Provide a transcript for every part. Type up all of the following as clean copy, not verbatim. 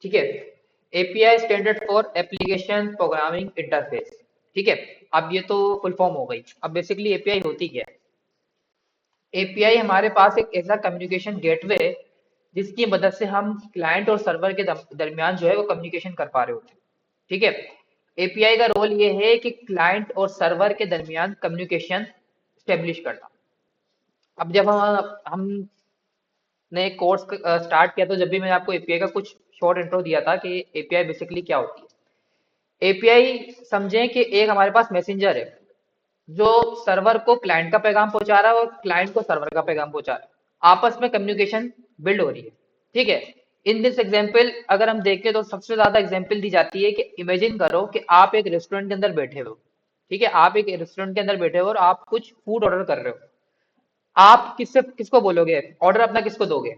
ठीक है। API standard for application programming interface. ठीक है। अब ये तो फुल फॉर्म हो गई। अब बेसिकली एपीआई होती क्या है? एपीआई हमारे पास एक ऐसा कम्युनिकेशन गेटवे है जिसकी मदद से हम क्लाइंट और सर्वर के दरमियान जो है वो कम्युनिकेशन कर पा रहे होते हैं। ठीक है। एपीआई का रोल ये है कि क्लाइंट और सर्वर के दरमियान कम्युनिकेशन स्टेब्लिश करना। अब जब हमने एक कोर्स स्टार्ट किया तो जब भी मैंने आपको एपीआई का कुछ शॉर्ट इंट्रो दिया था कि एपीआई बेसिकली क्या होती है। एपीआई समझें कि एक हमारे पास मैसेंजर है जो सर्वर को क्लाइंट का पैगाम पहुंचा रहा है और क्लाइंट को सर्वर का पैगाम पहुंचा रहा है। आपस में कम्युनिकेशन बिल्ड हो रही है। ठीक है। इन दिस एग्जाम्पल अगर हम देखें तो सबसे ज्यादा एग्जाम्पल दी जाती है कि इमेजिन करो कि आप एक रेस्टोरेंट के अंदर बैठे हो। ठीक है। आप एक रेस्टोरेंट के अंदर बैठे हो और आप कुछ फूड ऑर्डर कर रहे हो। आप किसको बोलोगे ऑर्डर अपना, किसको दोगे?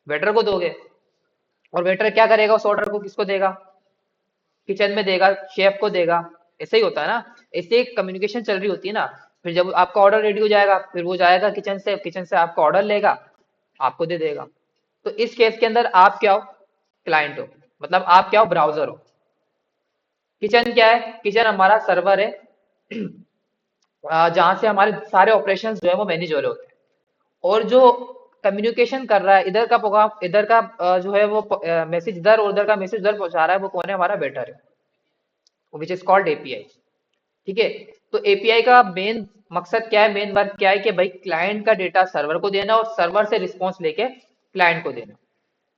वेटर को दोगे। और वेटर क्या करेगा? उस ऑर्डर को किसको देगा? किचन में देगा, शेफ को देगा। ऐसे ही होता है ना। ऐसे एक कम्युनिकेशन चल रही होती है ना। फिर जब आपका ऑर्डर रेडी हो जाएगा फिर वो जाएगा किचन से, किचन से आपका ऑर्डर लेगा, आपको दे देगा। तो इस केस के अंदर आप क्या हो? क्लाइंट हो। मतलब आप क्या हो? ब्राउजर हो। किचन क्या है? किचन हमारा सर्वर है जहां से हमारे सारे ऑपरेशंस जो है वो मैनेज हो रहे होते हैं। और जो कम्युनिकेशन कर रहा है, इधर का प्रोग्राम, इधर का जो है वो मैसेज इधर और उधर का मैसेज उधर पहुंचा रहा है, वो कौन है? हमारा वेटर है, विच इज कॉल्ड एपीआई। ठीक है। तो एपीआई का मेन मकसद क्या है, मेन वर्क क्या है कि भाई क्लाइंट का डेटा सर्वर को देना और सर्वर से रिस्पॉन्स लेके क्लाइंट को देना।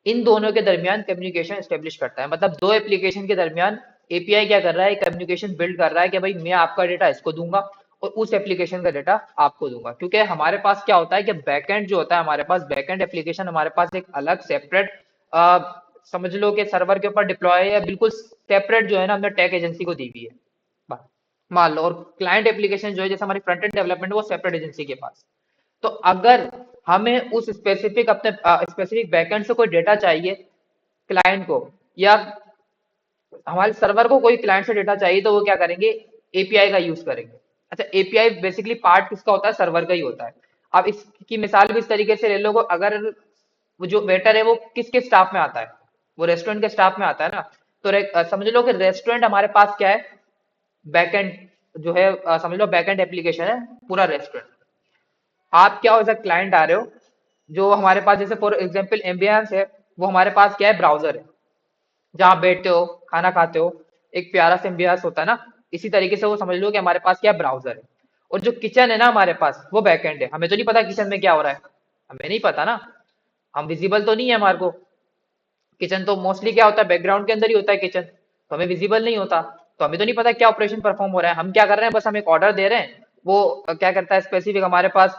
इन दोनों के दरमियान कम्युनिकेशन स्टेब्लिश करता है। मतलब दो एप्लीकेशन के दरमियान एपीआई क्या कर रहा है? कम्युनिकेशन बिल्ड कर रहा है कि भाई मैं आपका डेटा इसको दूंगा और उस एप्लीकेशन का डेटा आपको दूंगा। क्योंकि हमारे पास क्या होता है कि बैकएंड जो होता है, हमारे पास बैकएंड एप्लीकेशन हमारे पास एक अलग सेपरेट, समझ लो कि सर्वर के ऊपर डिप्लॉय है या बिल्कुल सेपरेट जो है ना, हमने टेक एजेंसी को दी हुई है मान लो। और क्लाइंट एप्लीकेशन जो है जैसे हमारी फ्रंट एंड डेवलपमेंट वो सेपरेट एजेंसी के पास। तो अगर हमें उस स्पेसिफिक अपने स्पेसिफिक बैकएंड से कोई डेटा चाहिए क्लाइंट को, या हमारे सर्वर को कोई क्लाइंट से डेटा चाहिए, तो वो क्या करेंगे? एपीआई का यूज करेंगे। अच्छा, एपीआई बेसिकली पार्ट किसका होता है? सर्वर का ही होता है। अब इसकी मिसाल भी इस तरीके से ले लो कि अगर वो जो वेटर है वो किसके स्टाफ में आता है? वो रेस्टोरेंट के स्टाफ में आता है ना। तो समझ लो कि रेस्टोरेंट हमारे पास क्या है? बैकएंड जो है, समझ लो बैकएंड एप्लीकेशन है पूरा रेस्टोरेंट। आप क्या हो? एज क्लाइंट आ रहे हो, जो हमारे पास जैसे फॉर एग्जांपल एम्बियंस है, वो हमारे पास क्या है? ब्राउजर है जहाँ बैठते हो, खाना खाते हो, एक प्यारा सा एम्बियंस होता है ना। इसी तरीके से वो समझ लो कि हमारे पास क्या ब्राउजर है। और जो किचन है ना हमारे पास, वो बैकएंड है। हमें तो नहीं पता किचन में क्या हो रहा है, हमें नहीं पता ना, हम विजिबल तो नहीं है हमारे को। किचन तो मोस्टली क्या होता है? बैकग्राउंड के अंदर ही होता है किचन, तो हमें विजिबल नहीं होता। तो हमें तो नहीं पता क्या ऑपरेशन परफॉर्म हो रहा है। हम क्या कर रहे हैं? बस हम एक ऑर्डर दे रहे हैं। वो क्या करता है स्पेसिफिक हमारे पास,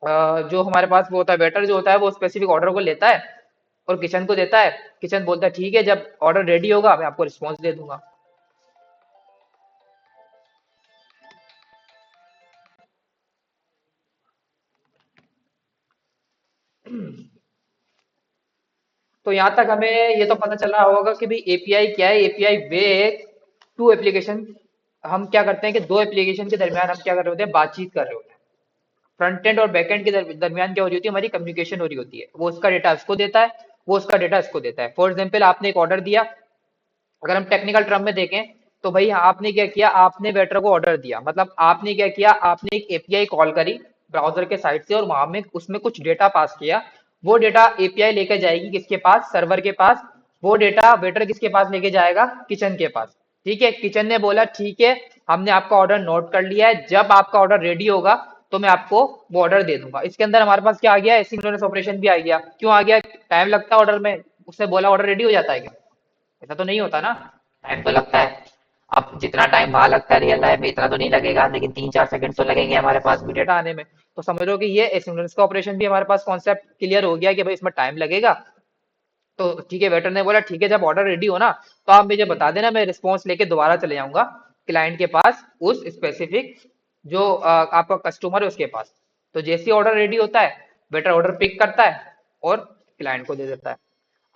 जो हमारे पास वो होता है वेटर जो होता है, वो स्पेसिफिक ऑर्डर को लेता है और किचन को देता है। किचन बोलता है ठीक है, जब ऑर्डर रेडी होगा मैं आपको रिस्पॉन्स दे दूंगा। तो यहाँ तक हमें ये तो पता चला होगा कि भाई एपीआई क्या है। एपीआई वे टू एप्लीकेशन, हम क्या करते हैं कि दो एप्लीकेशन के दरमियान हम क्या कर रहे होते हैं? बातचीत कर रहे होते हैं। फ्रंट एंड और बैक एंड के दरमियान क्या हो रही होती है? हमारी कम्युनिकेशन हो रही होती है। वो उसका डेटा इसको देता है, वो उसका डेटा इसको देता है। फॉर एग्जाम्पल आपने एक ऑर्डर दिया, अगर हम टेक्निकल टर्म में देखें तो भाई आपने क्या किया? आपने वेटर को ऑर्डर दिया, मतलब आपने क्या किया? आपने एक एपीआई कॉल करी ब्राउजर के साइड से और वहां में उसमें कुछ डेटा पास किया। वो डेटा एपीआई लेकर जाएगी किसके पास? सर्वर के पास। वो डेटा वेटर किसके पास लेके जाएगा? किचन के पास। ठीक है। किचन ने बोला ठीक है, हमने आपका ऑर्डर नोट कर लिया है, जब आपका ऑर्डर रेडी होगा तो मैं आपको वो ऑर्डर दे दूंगा। इसके अंदर हमारे पास क्या आ गया? एसिंक्रोनस ऑपरेशन भी आ गया। क्यों आ गया? टाइम लगता है ऑर्डर में, उसने बोला ऑर्डर रेडी हो जाता है क्या? ऐसा तो नहीं होता ना, टाइम तो लगता है। अब जितना टाइम वहां लगता है रियल लाइफ में इतना तो नहीं लगेगा, लेकिन 3-4 सेकंड तो लगेंगे हमारे पास भी डेटा आने में। तो समझ लो कि ये एसिंक्रोनस का ऑपरेशन भी हमारे पास कॉन्सेप्ट क्लियर हो गया कि भाई इसमें टाइम लगेगा। तो ठीक है, वेटर ने बोला ठीक है, जब ऑर्डर रेडी हो ना तो आप मुझे बता देना, मैं रिस्पॉन्स लेके दोबारा चले जाऊंगा क्लाइंट के पास, उस स्पेसिफिक जो आपका कस्टमर है उसके पास। तो जैसे ही ऑर्डर रेडी होता है वेटर ऑर्डर पिक करता है और क्लाइंट को दे देता है।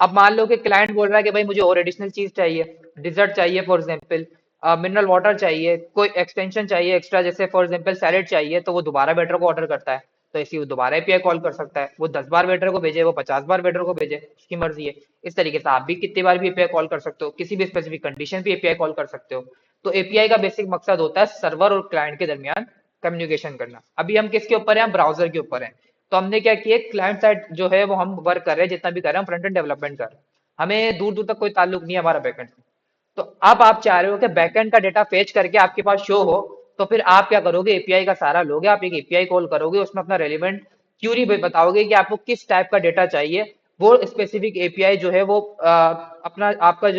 अब मान लो कि क्लाइंट बोल रहा है कि भाई मुझे और एडिशनल चीज चाहिए, डिजर्ट चाहिए फॉर एग्जाम्पल, मिनरल वाटर चाहिए, कोई एक्सटेंशन चाहिए एक्स्ट्रा, जैसे फॉर एग्जाम्पल सैलेड चाहिए, तो वो दोबारा वेटर को ऑर्डर करता है। तो ऐसे ही वो दोबारा एपीआई कॉल कर सकता है। वो 10 बार वेटर को भेजे, वो 50 बार वेटर को भेजे, उसकी मर्जी है। इस तरीके से आप भी कितनी बार भी एपीआई कॉल कर सकते हो, किसी भी स्पेसिफिक कंडीशन पे एपीआई कॉल कर सकते हो। तो एपीआई का बेसिक मकसद होता है सर्वर और क्लाइंट के दरमियान कम्युनिकेशन करना। अभी हम किसके ऊपर हैं, हम ब्राउजर के ऊपर हैं। तो हमने क्या किया, क्लाइंट साइड जो है वो हम वर्क कर रहे हैं, जितना भी कर रहे हैं, हम फ्रंट एंड डेवलपमेंट कर रहे हैं, हमें दूर दूर तक कोई ताल्लुक नहीं है हमारा बैकएंड से। तो अब आप चाह रहे हो कि बैकएंड का डेटा फेच करके आपके पास शो हो, तो फिर आप क्या करोगे, एपीआई का सहारा लोगे, आप एक एपीआई कॉल करोगे, उसमें अपना रेलिवेंट क्यूरी बताओगे कि आपको किस टाइप का डेटा चाहिए। वो स्पेसिफिक एपीआई जो है वो अपना आपका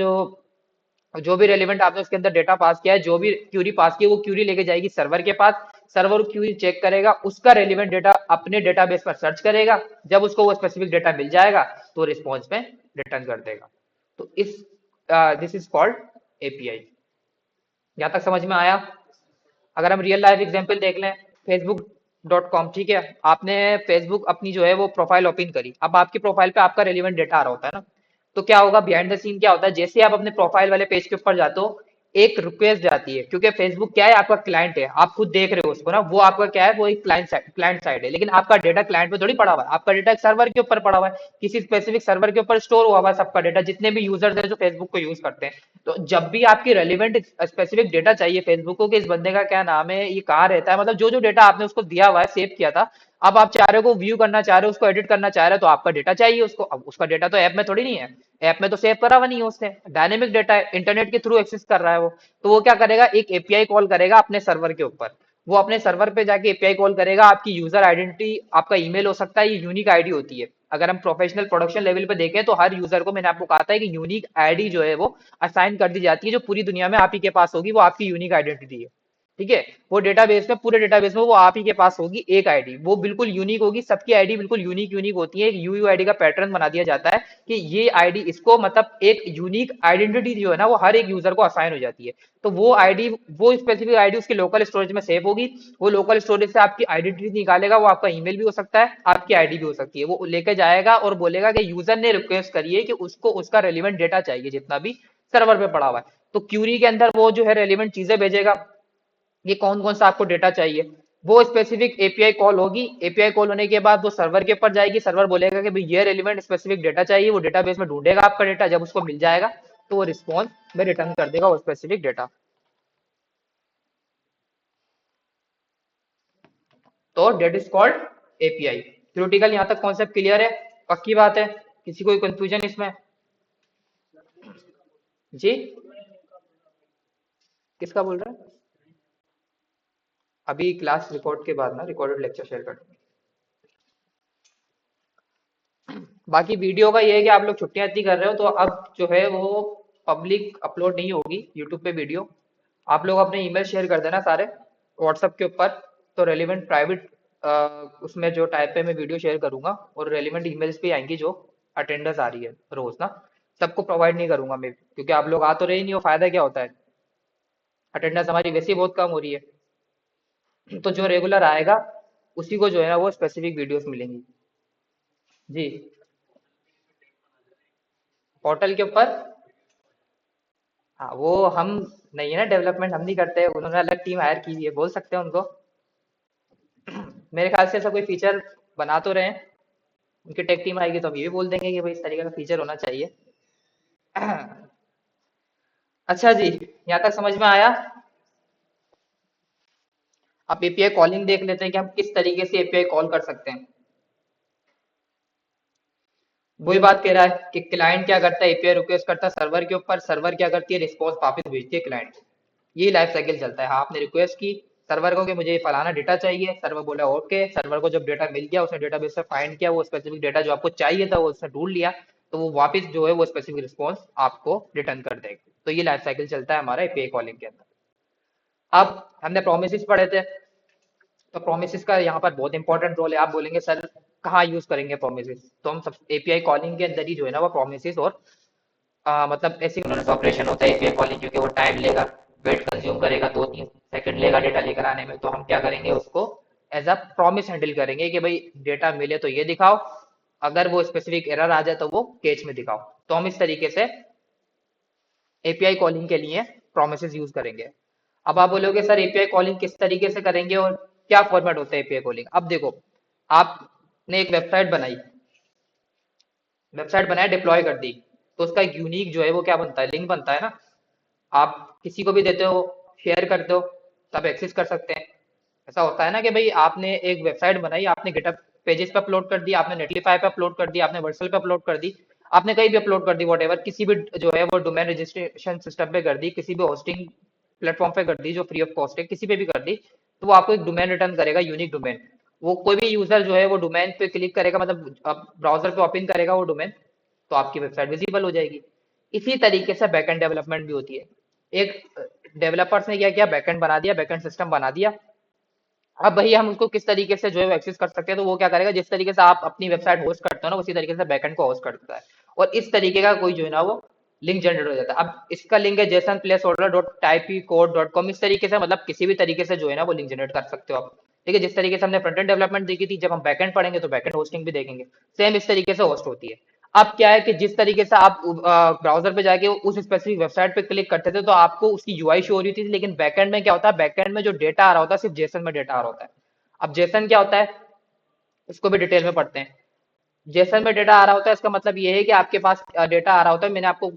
जो भी रेलिवेंट आपने उसके अंदर डेटा पास किया है, जो भी क्यूरी पास की है, वो क्यूरी लेके जाएगी सर्वर के पास। सर्वर क्यूरी चेक करेगा, उसका रेलिवेंट डेटा अपने डेटाबेस पर सर्च करेगा। जब उसको वो स्पेसिफिक डेटा मिल जाएगा तो रिस्पॉन्स में रिटर्न कर देगा। तो दिस इज कॉल्ड एपीआई। यहाँ तक समझ में आया? अगर हम रियल लाइफ एग्जांपल देख लें, facebook.com, ठीक है, आपने फेसबुक अपनी जो है वो प्रोफाइल ओपन करी। अब आपकी प्रोफाइल पे आपका रेलिवेंट डेटा आ रहा होता है ना, तो क्या होगा, बिहाइंड द सीन क्या होता है, जैसे आप अपने प्रोफाइल वाले पेज के ऊपर जाते हो, एक रिक्वेस्ट जाती है, क्योंकि फेसबुक क्या है, आपका क्लाइंट है, आप खुद देख रहे हो उसको ना, वो आपका क्या है, वो एक क्लाइंट साइड है, लेकिन आपका डेटा क्लाइंट पे थोड़ी पड़ा हुआ है, आपका डेटा एक सर्वर के ऊपर पड़ा हुआ है, किसी स्पेसिफिक सर्वर के ऊपर स्टोर हुआ हुआ है सबका डेटा, जितने भी यूजर्स हैं जो फेसबुक को यूज करते हैं। तो जब भी आपकी रेलिवेंट स्पेसिफिक डेटा चाहिए फेसबुक को, कि इस बंदे का क्या नाम है, ये कहाँ रहता है, मतलब जो जो डेटा आपने उसको दिया हुआ है, सेव किया था, अब आप चाह रहे हो व्यू करना चाह रहे हो, उसको एडिट करना चाह रहे हो, तो आपका डेटा चाहिए उसको। अब उसका डेटा तो ऐप में थोड़ी नहीं है, ऐप में तो सेव करा हुआ नहीं है उसने, डायनेमिक डेटा है, इंटरनेट के थ्रू एक्सेस कर रहा है वो। तो वो क्या करेगा, एक एपीआई कॉल करेगा अपने सर्वर के ऊपर। वो अपने सर्वर पे जाके एपीआई कॉल करेगा, आपकी यूजर आइडेंटिटी, आपका ईमेल हो सकता है, ये यूनिक आईडी होती है। अगर हम प्रोफेशनल प्रोडक्शन लेवल पे देखें तो हर यूजर को, मैंने आपको कहा था कि यूनिक आईडी जो है वो असाइन कर दी जाती है, जो पूरी दुनिया में आप ही के पास होगी, वो आपकी यूनिक आइडेंटिटी है। ठीक है, वो डेटाबेस में, पूरे डेटाबेस में वो आप ही के पास होगी एक आईडी, वो बिल्कुल यूनिक होगी, सबकी आईडी बिल्कुल यूनिक यूनिक होती है। एक यूयूआईडी का पैटर्न बना दिया जाता है कि ये आईडी इसको, मतलब एक यूनिक आइडेंटिटी जो है ना, वो हर एक यूजर को असाइन हो जाती है। तो वो आईडी, वो स्पेसिफिक आईडी उसकी लोकल स्टोरेज में सेव होगी। वो लोकल स्टोरेज से आपकी आइडेंटिटी निकालेगा, वो आपका ईमेल भी हो सकता है, आपकी आईडी भी हो सकती है। वो लेके जाएगा और बोलेगा कि यूजर ने रिक्वेस्ट करी है कि उसको उसका रेलिवेंट डेटा चाहिए, जितना भी सर्वर पे पड़ा हुआ है। तो क्यूरी के अंदर वो जो है रेलिवेंट चीजें भेजेगा, ये कौन कौन सा आपको डेटा चाहिए, वो स्पेसिफिक एपीआई कॉल होगी। एपीआई कॉल होने के बाद वो सर्वर के ऊपर जाएगी, सर्वर बोलेगा कि भाई ये रेलिवेंट स्पेसिफिक डेटा चाहिए, वो डेटाबेस में ढूंढेगा आपका डेटा, जब उसको मिल जाएगा तो वो रिस्पॉन्स में रिटर्न कर देगा वो स्पेसिफिक डेटा। तो that is called API. Theoretical यहाँ तक कॉन्सेप्ट क्लियर है? पक्की बात है? किसी कोई कंफ्यूजन इसमें? जी, किसका बोल रहा है? अभी क्लास रिकॉर्ड के बाद ना, रिकॉर्डेड लेक्चर शेयर कर। बाकी वीडियो का ये है कि आप लोग छुट्टियां इतनी कर रहे हो, तो अब जो है वो पब्लिक अपलोड नहीं होगी यूट्यूब पे वीडियो। आप लोग अपने ईमेल शेयर कर देना सारे व्हाट्सएप के ऊपर, तो रेलिवेंट प्राइवेट उसमें जो टाइप पे मैं वीडियो शेयर करूंगा, और रेलिवेंट ईमेल्स भी आएंगी जो अटेंडेंस आ रही है रोज ना, सबको प्रोवाइड नहीं करूंगा मैं, क्योंकि आप लोग आ तो रहे ही नहीं हो, फायदा क्या होता है, अटेंडेंस हमारी वैसे ही बहुत कम हो रही है। तो जो रेगुलर आएगा उसी को जो है ना वो स्पेसिफिक वीडियोस मिलेंगी। जी, पोर्टल के ऊपर, हाँ वो हम नहीं है ना, डेवलपमेंट हम नहीं करते, उन्होंने अलग टीम हायर की हुई है, बोल सकते हैं उनको। मेरे ख्याल से ऐसा कोई फीचर बना तो रहे हैं, उनकी टेक टीम आएगी तो हम ये भी बोल देंगे कि भाई इस तरीके का फीचर होना चाहिए। अच्छा जी, यहाँ तक समझ में आया? आप एपीआई कॉलिंग देख लेते हैं कि हम किस तरीके से एपीआई कॉल कर सकते हैं। वही बात कह रहा है कि क्लाइंट क्या करता है, एपीआई रिक्वेस्ट करता है सर्वर के ऊपर, सर्वर क्या करती है, रिस्पॉन्स वापस भेजती है क्लाइंट को। यही लाइफ साइकिल चलता है। हाँ, आपने रिक्वेस्ट की सर्वर को कि मुझे ये फलाना डेटा चाहिए, सर्वर बोला ओके, सर्वर को जब डेटा मिल गया, उसने डेटाबेस से फाइंड किया, वो स्पेसिफिक डेटा जो आपको चाहिए था वो उसने ढूंढ लिया, तो वो वापस जो है वो स्पेसिफिक रिस्पॉन्स आपको रिटर्न कर देगा। तो ये लाइफ साइकिल चलता है हमारा एपीआई कॉलिंग के अंदर। अब हमने प्रोमिसेस पढ़े थे, तो प्रोमिसेस का यहाँ पर बहुत इंपॉर्टेंट रोल है। आप बोलेंगे सर कहाँ यूज करेंगे प्रोमिसेस, तो हम सब एपीआई कॉलिंग के अंदर ही जो है ना वो प्रोमिसेस और मतलब एसिंक्रोनस ऑपरेशन होता है एपीआई कॉलिंग, क्योंकि वो टाइम लेगा, वेट कंज्यूम करेगा, 2-3 सेकंड लेगा डेटा लेकर आने में, तो हम क्या करेंगे उसको एज अ प्रॉमिस हैंडल करेंगे कि भाई डेटा मिले तो ये दिखाओ, अगर वो स्पेसिफिक एरर आ जाए तो वो केच में दिखाओ। तो हम इस तरीके से एपीआई कॉलिंग के लिए प्रोमिसेस यूज करेंगे। अब आप बोलोगे सर एपीआई कॉलिंग किस तरीके से करेंगे और क्या फॉर्मेट होता है एपीआई कॉलिंग? अब देखो, आपने एक वेबसाइट बनाया, डिप्लॉय कर दी, तो उसका एक यूनिक जो है वो क्या बनता है, लिंक बनता है ना। आप किसी को भी देते हो, शेयर करते हो, तब एक्सेस कर सकते हैं। ऐसा होता है ना कि भाई आपने एक वेबसाइट बनाई, आपने गिटहब पेजेस पे अपलोड कर दी, आपने नेटलिफाई पे अपलोड कर दी, आपने वर्सल पे अपलोड कर दी, आपने कहीं भी अपलोड कर दी, वॉट एवर, किसी भी जो है वो डोमेन रजिस्ट्रेशन सिस्टम पे कर दी, किसी भी होस्टिंग प्लेटफॉर्म पे कर दी जो फ्री ऑफ कॉस्ट है, किसी पे भी कर दी, तो वो आपको एक डोमेन रिटर्न करेगा, यूनिक डोमेन। वो कोई भी यूजर जो है वो डोमेन पे क्लिक करेगा, मतलब ब्राउजर पे ओपन करेगा वो डोमेन, तो आपकी वेबसाइट विजिबल हो जाएगी। इसी तरीके से बैकएंड डेवलपमेंट भी होती है। एक डेवलपर्स ने क्या किया, बैकएंड बना दिया, बैकएंड सिस्टम बना दिया। अब भैया हम उसको किस तरीके से जो है एक्सेस कर सकते हैं, तो वो क्या करेगा, जिस तरीके से आप अपनी वेबसाइट होस्ट करते हो ना, उसी तरीके से बैकएंड को होस्ट करता है। और इस तरीके का कोई जो है ना वो लिंक जनरेट हो जाता है। अब इसका लिंक है Jason place holder dot Taipei code dot com, इस तरीके से मतलब किसी भी तरीके से जो है ना वो लिंक जनरेट कर सकते हो आप। ठीक है, जिस तरीके से हमने फ्रंट एंड डेवलपमेंट देखी थी, जब हम बैकएंड पढ़ेंगे तो बैकएंड होस्टिंग भी देखेंगे, सेम इस तरीके से होस्ट होती है। अब क्या है कि जिस तरीके से आप ब्राउजर पे जाके उस स्पेसिफिक वेबसाइट पे क्लिक करते थे तो आपको उसकी यूआई शो हो रही थी, लेकिन बैकएंड में क्या होता है, बैकएंड में जो डेटा आ रहा होता है सिर्फ जेसन में डेटा आ रहा होता है। अब जेसन क्या होता है, इसको भी डिटेल में पढ़ते हैं। जेसन में डेटा आ रहा होता है, इसका मतलब ये है कि आपके पास डेटा आ रहा होता है, मैंने आपको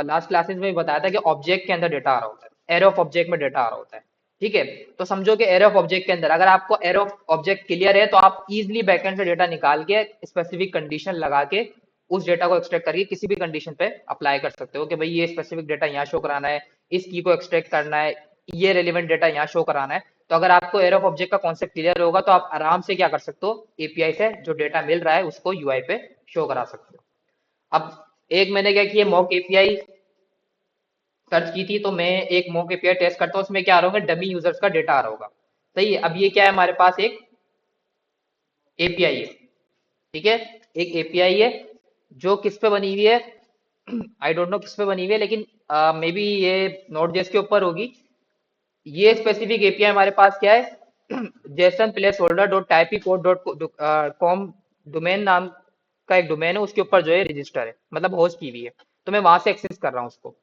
लास्ट क्लासेस में भी बताया था कि ऑब्जेक्ट के अंदर डेटा आ रहा होता है, एरे ऑफ ऑब्जेक्ट में डेटा आ रहा होता है। ठीक है, तो समझो कि एरे ऑफ ऑब्जेक्ट के अंदर अगर आपको एरे ऑफ ऑब्जेक्ट क्लियर है, तो आप इजिली बैकएंड से डेटा निकाल के स्पेसिफिक कंडीशन लगा के उस डेटा को एक्सट्रैक्ट करके किसी भी कंडीशन पे अप्लाई कर सकते हो कि भाई ये स्पेसिफिक डेटा यहाँ शो कराना है, इस की को एक्सट्रैक्ट करना है, ये रेलिवेंट डेटा यहाँ शो कराना है। तो अगर आपको एरे ऑफ ऑब्जेक्ट का कॉन्सेप्ट क्लियर होगा तो आप आराम से क्या कर सकते हो, एपीआई से जो डेटा मिल रहा है उसको यूआई पे शो करा सकते हो। अब एक मैंने क्या किया, मॉक एपीआई सर्च की थी, तो मैं एक मॉक एपीआई टेस्ट करता हूँ, उसमें क्या आ रहा होगा, डमी यूजर्स का डेटा आ रहा होगा। सही है, अब ये क्या है, हमारे पास एक एपीआई है। ठीक है, एक एपीआई है जो किस पे बनी हुई है, आई डोंट नो किस पे बनी हुई है, लेकिन मे बी ये नोड जेएस के ऊपर होगी। ये स्पेसिफिक एपीआई हमारे पास क्या है, Jason place holder dot Taipei code dot com domain नाम का एक डोमेन है, उसके ऊपर जो है रजिस्टर है, मतलब होस्ट की हुई है, तो मैं वहां से एक्सेस कर रहा हूँ उसको।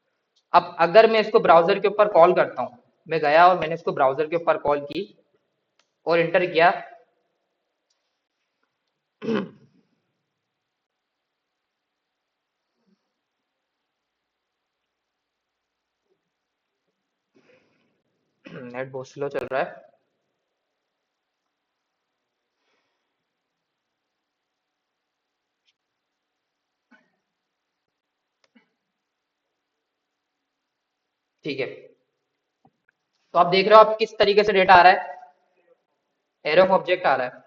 अब अगर मैं इसको ब्राउजर के ऊपर कॉल करता हूँ, मैं गया और मैंने इसको ब्राउजर के ऊपर कॉल की और इंटर किया, नेट बहुत स्लो चल रहा है। ठीक है, तो आप देख रहे हो आप किस तरीके से डेटा आ रहा है, एरे ऑफ ऑब्जेक्ट आ रहा है।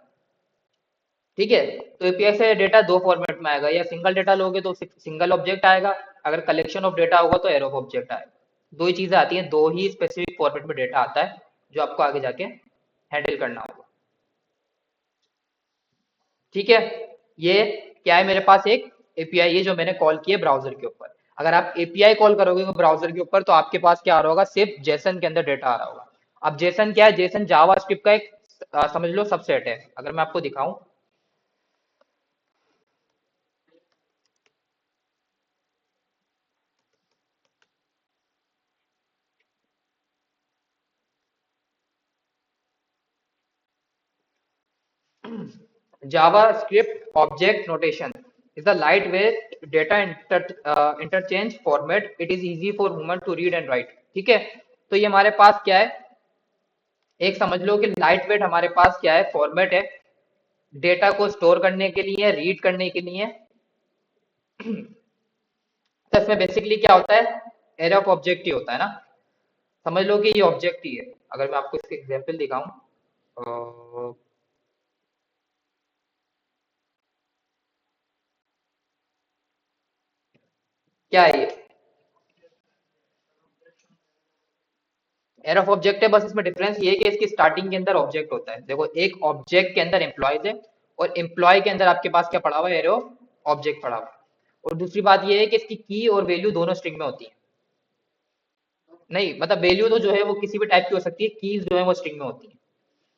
ठीक है, तो एपीआई से डेटा दो फॉर्मेट में आएगा, या सिंगल डेटा लोगे तो सिंगल ऑब्जेक्ट आएगा, अगर कलेक्शन ऑफ डेटा होगा तो एरो ऑफ ऑब्जेक्ट आएगा। दो ही चीजें आती हैं, दो ही स्पेसिफिक फॉर्मेट में डेटा आता है जो आपको आगे जाके हैंडल करना होगा। ठीक है, ये क्या है, मेरे पास एक एपीआई है जो मैंने कॉल किया ब्राउजर के ऊपर। अगर आप एपीआई कॉल करोगे ब्राउजर के ऊपर तो आपके पास क्या आ रहा होगा, सिर्फ जेसन के अंदर डेटा आ रहा होगा। अब जेसन क्या है, जेसन जावा स्क्रिप्ट का एक समझ लो सबसेट है। अगर मैं आपको दिखाऊं, JavaScript object notation is a lightweight data interchange format. It is easy for human to read and write. ठीक है, तो ये हमारे पास क्या है, एक समझ लो कि लाइट वेट हमारे पास क्या है, फॉर्मेट है डेटा को स्टोर करने के लिए, रीड करने के लिए। तो इसमें बेसिकली क्या होता है, एरे ऑफ ऑब्जेक्ट ही होता है ना। समझ लो कि ये ऑब्जेक्ट ही है। अगर मैं आपको इसके एग्जांपल दिखाऊं, क्या है ये, एयर ऑफ ऑब्जेक्ट है, बस इसमें डिफरेंस ये है कि इसकी स्टार्टिंग के अंदर ऑब्जेक्ट होता है। देखो, एक ऑब्जेक्ट के अंदर एम्प्लॉयज है और एम्प्लॉय के अंदर आपके पास क्या पड़ा हुआ है, एयर ऑफ ऑब्जेक्ट पड़ा हुआ है। और दूसरी बात ये है कि इसकी की और वैल्यू दोनों स्ट्रिंग में होती है। नहीं मतलब वैल्यू तो जो है वो किसी भी टाइप की हो सकती है, कीज जो है वो स्ट्रिंग में होती है।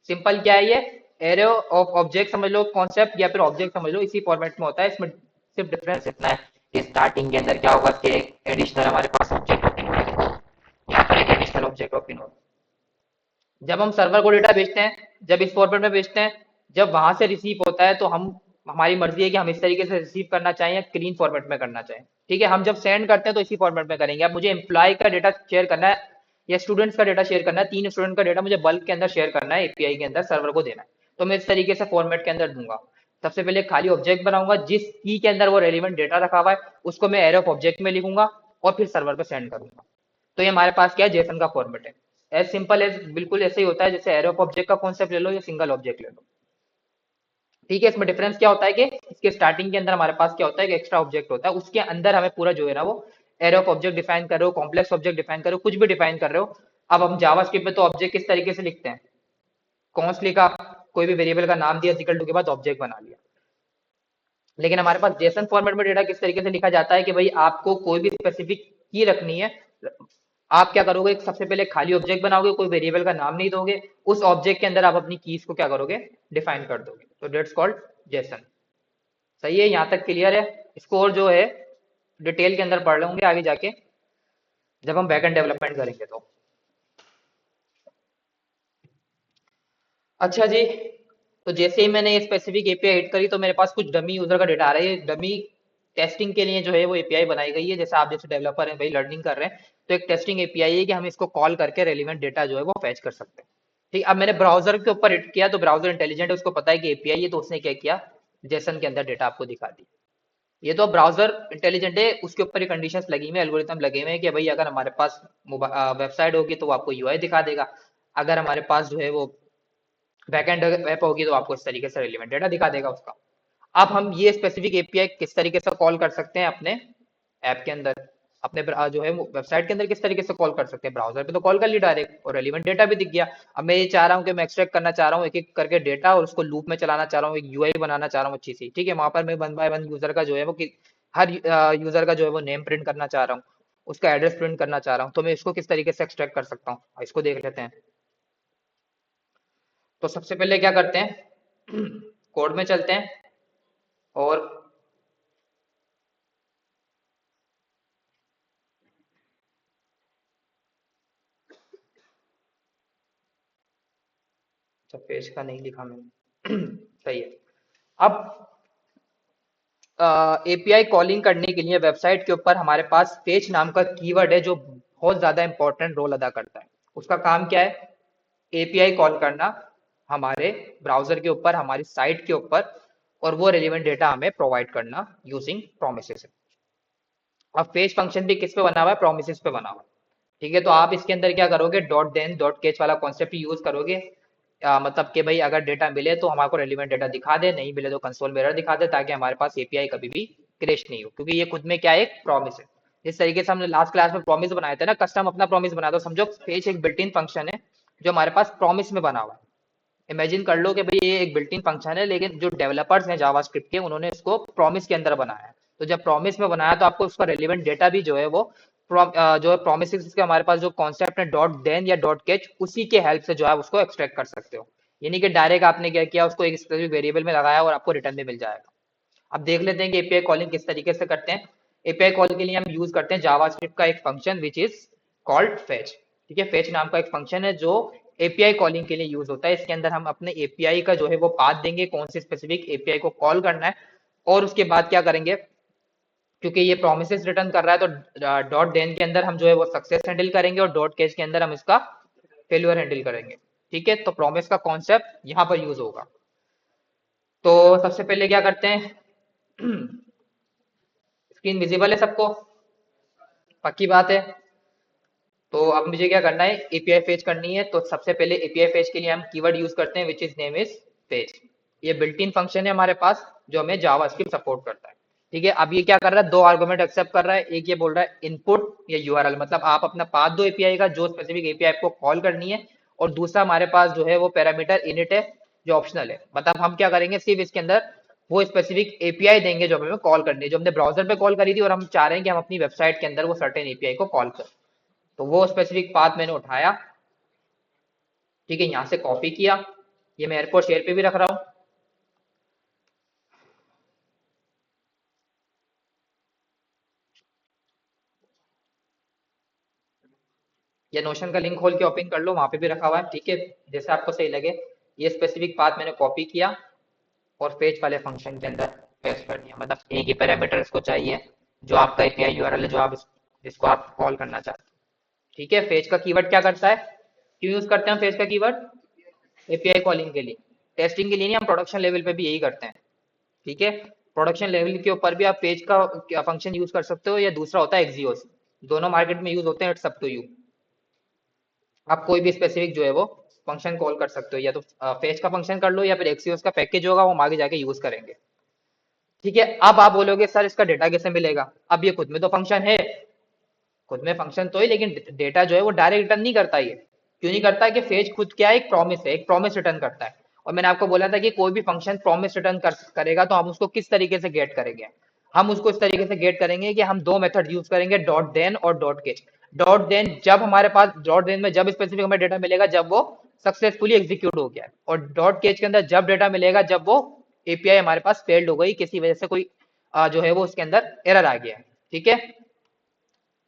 सिंपल क्या है ये, एरे ऑफ ऑब्जेक्ट समझ लो कॉन्सेप्ट, या फिर ऑब्जेक्ट समझ लो, इसी फॉर्मेट में होता है। इसमें सिर्फ डिफरेंस इतना है कि स्टार्टिंग के अंदर क्या होगा कि एक एडिशनल हमारे पास ऑब्जेक्ट ओपन होगा, यहाँ पर एक एडिशनल ऑब्जेक्ट ओपन होगा। जब हम सर्वर को डेटा भेजते हैं, जब इस फॉर्मेट में भेजते हैं, जब वहां से रिसीव होता है तो हम हमारी मर्जी है कि हम इस तरीके से रिसीव करना चाहें या क्लीन फॉर्मेट में करना चाहें। ठीक है, हम जब सेंड करते हैं तो इसी फॉर्मेट में करेंगे। अब मुझे एम्प्लॉय का डेटा शेयर करना है या स्टूडेंट्स का डेटा शेयर करना है, 3 स्टूडेंट का डेटा मुझे बल्क के अंदर शेयर करना है, एपीआई के अंदर सर्वर को देना है, तो मैं इस तरीके से फॉर्मेट के अंदर दूंगा। सबसे पहले खाली ऑब्जेक्ट बनाऊंगा, जिस की के अंदर वो रेलिवेंट डेटा रखा हुआ है उसको मैं एरे ऑफ ऑब्जेक्ट में लिखूंगा और फिर सर्वर पे सेंड करूंगा। तो ये हमारे पास क्या है, जेसन का फॉर्मेट है। एज सिंपल एज, बिल्कुल ऐसे ही होता है जैसे एरे ऑफ ऑब्जेक्ट का कॉन्सेप्ट ले लो या सिंगल ऑब्जेक्ट ले लो। ठीक है, इसमें डिफरेंस क्या होता है कि इसके स्टार्टिंग के अंदर हमारे पास क्या होता है कि एक्स्ट्रा ऑब्जेक्ट होता है, उसके अंदर हमें पूरा जो है ना वो एरे ऑफ ऑब्जेक्ट डिफाइन कर रहे हो, कॉम्प्लेक्स ऑब्जेक्ट डिफाइन कर रहे हो, कुछ भी डिफाइन कर रहे हो। अब हम जावास्क्रिप्ट में तो ऑब्जेक्ट किस तरीके से लिखते हैं, कॉन्स्ट लिखा, कोई भी वेरिएबल का नाम दिया, इक्वल टू के बाद ऑब्जेक्ट बना लिया। लेकिन हमारे पास जेसन फॉर्मेट में डेटा किस तरीके से लिखा जाता है कि भाई आपको कोई भी स्पेसिफिक की रखनी है। आप क्या करोगे, सबसे पहले खाली ऑब्जेक्ट बनाओगे, कोई वेरिएबल का नाम नहीं दोगे, उस ऑब्जेक्ट के अंदर आप अपनी कीज को क्या करोगे, डिफाइन कर दोगे। तो डेट्स कॉल्ड जेसन। सही है, यहाँ तक क्लियर है। इसको और जो है डिटेल के अंदर पढ़ लेंगे आगे जाके जब हम बैकएंड डेवलपमेंट करेंगे तो। अच्छा जी, तो जैसे ही मैंने ये स्पेसिफिक एपीआई हिट करी तो मेरे पास कुछ डमी यूजर का डेटा आ रहा है। डमी टेस्टिंग के लिए जो है वो एपीआई बनाई गई है, जैसे आप जैसे डेवलपर हैं भाई लर्निंग कर रहे हैं, तो एक टेस्टिंग एपीआई है कि हम इसको कॉल करके रेलिवेंट डेटा जो है वो फैच कर सकते हैं। ठीक, अब मैंने ब्राउजर के ऊपर हिट किया तो ब्राउजर इंटेलिजेंट है, उसको पता है कि एपीआई है, तो उसने क्या किया, जेसन के अंदर डेटा आपको दिखा दी। ये तो ब्राउजर इंटेलिजेंट है, उसके ऊपर कंडीशंस लगी हुई है, एल्गोरिथम लगे हुए हैं कि भाई अगर हमारे पास वेबसाइट होगी तो वो आपको यूआई दिखा देगा, अगर हमारे पास जो है वो बैकएंड ऐप होगी तो आपको इस तरीके से रिलेवेंट डेटा दिखा देगा उसका। अब हम ये स्पेसिफिक एपीआई किस तरीके से कॉल कर सकते हैं अपने ऐप के अंदर, अपने जो है वेबसाइट के अंदर किस तरीके से कॉल कर सकते हैं। ब्राउजर पे तो कॉल कर ली डायरेक्ट और रेलिवेंट डेटा भी दिख गया। अब मैं ये चाह रहा हूँ कि मैं एक्सट्रैक्ट करना चाह रहा हूँ एक एक करके डेटा और उसको लूप में चलाना चाह रहा हूँ, एक यूआई बनाना चाह रहा हूँ अच्छी सी। ठीक है, वहां पर मैं वन बाय वन यूजर का जो है वो हर यूजर का जो है वो नेम प्रिंट करना चाह रहा हूँ, उसका एड्रेस प्रिंट करना चाह रहा हूँ, तो मैं इसको किस तरीके से एक्सट्रैक्ट कर सकता हूँ, इसको देख लेते हैं। तो सबसे पहले क्या करते हैं, कोड में चलते हैं और अच्छा पेज का नहीं लिखा मैंने सही है। अब एपीआई कॉलिंग करने के लिए वेबसाइट के ऊपर हमारे पास पेज नाम का कीवर्ड है जो बहुत ज्यादा इंपॉर्टेंट रोल अदा करता है। उसका काम क्या है, एपीआई कॉल करना हमारे ब्राउजर के ऊपर, हमारी साइट के ऊपर, और वो रिलेवेंट डेटा हमें प्रोवाइड करना यूजिंग प्रोमिसेस। अब पेज फंक्शन भी किस पे बना हुआ है, प्रोमिसेस पे बना हुआ है। ठीक है, तो आप इसके अंदर क्या करोगे, डॉट देन डॉट केच वाला कॉन्सेप्ट यूज करोगे। मतलब कि भाई अगर डेटा मिले तो हमारे को रेलिवेंट डेटा दिखा दे, नहीं मिले तो कंसोल में एरर दिखा दे, ताकि हमारे पास एपीआई कभी भी क्रैश नहीं हो, क्योंकि ये खुद में क्या है, एक प्रॉमिस है। जिस तरीके से हमने लास्ट क्लास में प्रॉमिस बनाए थे ना, कस्टम अपना प्रॉमिस बना दो, समझो पेज एक बिल्ट इन फंक्शन है जो हमारे पास प्रॉमिस में बना हुआ है। इमेजिन कर लो कि भाई ये एक बिल्ट इन फंक्शन है, लेकिन जो डेवलपर्स हैं जावास्क्रिप्ट के उन्होंने इसको प्रॉमिस के अंदर बनाया है। तो जब प्रॉमिस में बनाया तो आपको उसका रेलिवेंट डेटा भी जो है वो जो है प्रोमिस के हमारे पास जो कॉन्सेप्ट है डॉट देन या डॉट कैच, उसी के हेल्प से जो है उसको एक्सट्रैक्ट कर सकते हो। यानी कि डायरेक्ट आपने क्या किया, उसको एक स्पेसिफिक वेरिएबल में लगाया और आपको रिटर्न भी मिल जाएगा। अब देख लेते हैं कि एपीआई कॉलिंग किस तरीके से करते हैं। एपीआई कॉल के लिए हम यूज करते हैं जावास्क्रिप्ट का एक function which is called fetch. ठीक है, फेच नाम का एक फंक्शन है जो एपीआई कॉलिंग के लिए यूज होता है। इसके अंदर हम अपने एपीआई का जो है वो पाथ देंगे, कौन सी स्पेसिफिक एपीआई को कॉल करना है, और उसके बाद क्या करेंगे, क्योंकि ये प्रोमिसेस रिटर्न कर रहा है तो डॉट देन के अंदर हम जो है वो सक्सेस हैंडल करेंगे और डॉट कैच के अंदर हम इसका फेल्यूर हैंडल करेंगे। ठीक है, तो प्रॉमिस का कॉन्सेप्ट यहाँ पर यूज होगा। तो सबसे पहले क्या करते हैं, स्क्रीन विजिबल है सबको, पक्की बात है। तो अब मुझे क्या करना है, एपीआई फेच करनी है। तो सबसे पहले एपीआई फेच के लिए हम कीवर्ड यूज करते हैं which is name is fetch. ये बिल्ट इन फंक्शन है हमारे पास जो हमें जावास्क्रिप्ट सपोर्ट करता है। ठीक है, अब ये क्या कर रहा है, दो आर्गुमेंट एक्सेप्ट कर रहा है। एक ये बोल रहा है इनपुट या यूआरएल, मतलब आप अपना पाथ दो एपीआई का जो स्पेसिफिक एपीआई को कॉल करनी है, और दूसरा हमारे पास जो है वो पैरामीटर इनिट है जो ऑप्शनल है। मतलब हम क्या करेंगे, सिर्फ इसके अंदर वो स्पेसिफिक एपीआई देंगे जो हमें कॉल करनी है, जो हमने ब्राउजर पे कॉल करी थी, और हम चाह रहे हैं कि हम अपनी वेबसाइट के अंदर वो सर्टेन एपीआई को कॉल करें। तो वो स्पेसिफिक पाथ मैंने उठाया। ठीक है, यहाँ से कॉपी किया, ये मैं एयरपोर्ट शेयर पे भी रख रहा हूँ। या नोशन का लिंक खोल के ओपन कर लो, वहां पे भी रखा हुआ है। ठीक है, जैसे आपको सही लगे। ये स्पेसिफिक पाथ मैंने कॉपी किया और फेच वाले फंक्शन के अंदर पेस्ट कर दिया। मतलब एक ही पैरामीटर इसको चाहिए जो आपका एपीआई यूआरएल है, जो आप जिसको आप कॉल करना चाहते हैं। ठीक है, फेच का कीवर्ड क्या करता है, क्यों यूज करते हैं फेच का कीवर्ड, एपीआई कॉलिंग के लिए, टेस्टिंग के लिए नहीं, हम प्रोडक्शन लेवल पे भी यही करते हैं। ठीक है, प्रोडक्शन लेवल के ऊपर भी आप पेज का फंक्शन यूज कर सकते हो, या दूसरा होता है एक्सियोस, दोनों मार्केट में यूज होते हैं, इट्स अप टू यू। आप कोई भी स्पेसिफिक जो है वो फंक्शन कॉल कर सकते हो, या तो फेच का फंक्शन कर लो, या फिर एक्सियोस का पैकेज होगा वो हम आगे जाके यूज करेंगे। ठीक है, अब आप बोलोगे सर इसका डेटा कैसे मिलेगा, अब ये खुद में तो फंक्शन है, खुद में फंक्शन तो है, लेकिन डेटा जो है वो डायरेक्ट रिटर्न नहीं करता, ये क्यों नहीं करता है कि फेच खुद क्या है, एक प्रॉमिस है, एक प्रॉमिस रिटर्न करता है। और मैंने आपको बोला था कि कोई भी फंक्शन प्रॉमिस रिटर्न करेगा तो हम उसको किस तरीके से गेट करेंगे, हम उसको इस तरीके से गेट करेंगे कि हम दो मेथड यूज करेंगे, डॉट देन और डॉट केच। डॉट देन जब हमारे पास, डॉट देन में जब स्पेसिफिक हमें डेटा मिलेगा जब वो सक्सेसफुली एग्जीक्यूट हो गया है, और डॉट केच के अंदर जब डेटा मिलेगा जब वो एपीआई हमारे पास फेल्ड हो गई, किसी वजह से कोई जो है वो उसके अंदर एरर आ गया है। ठीक है,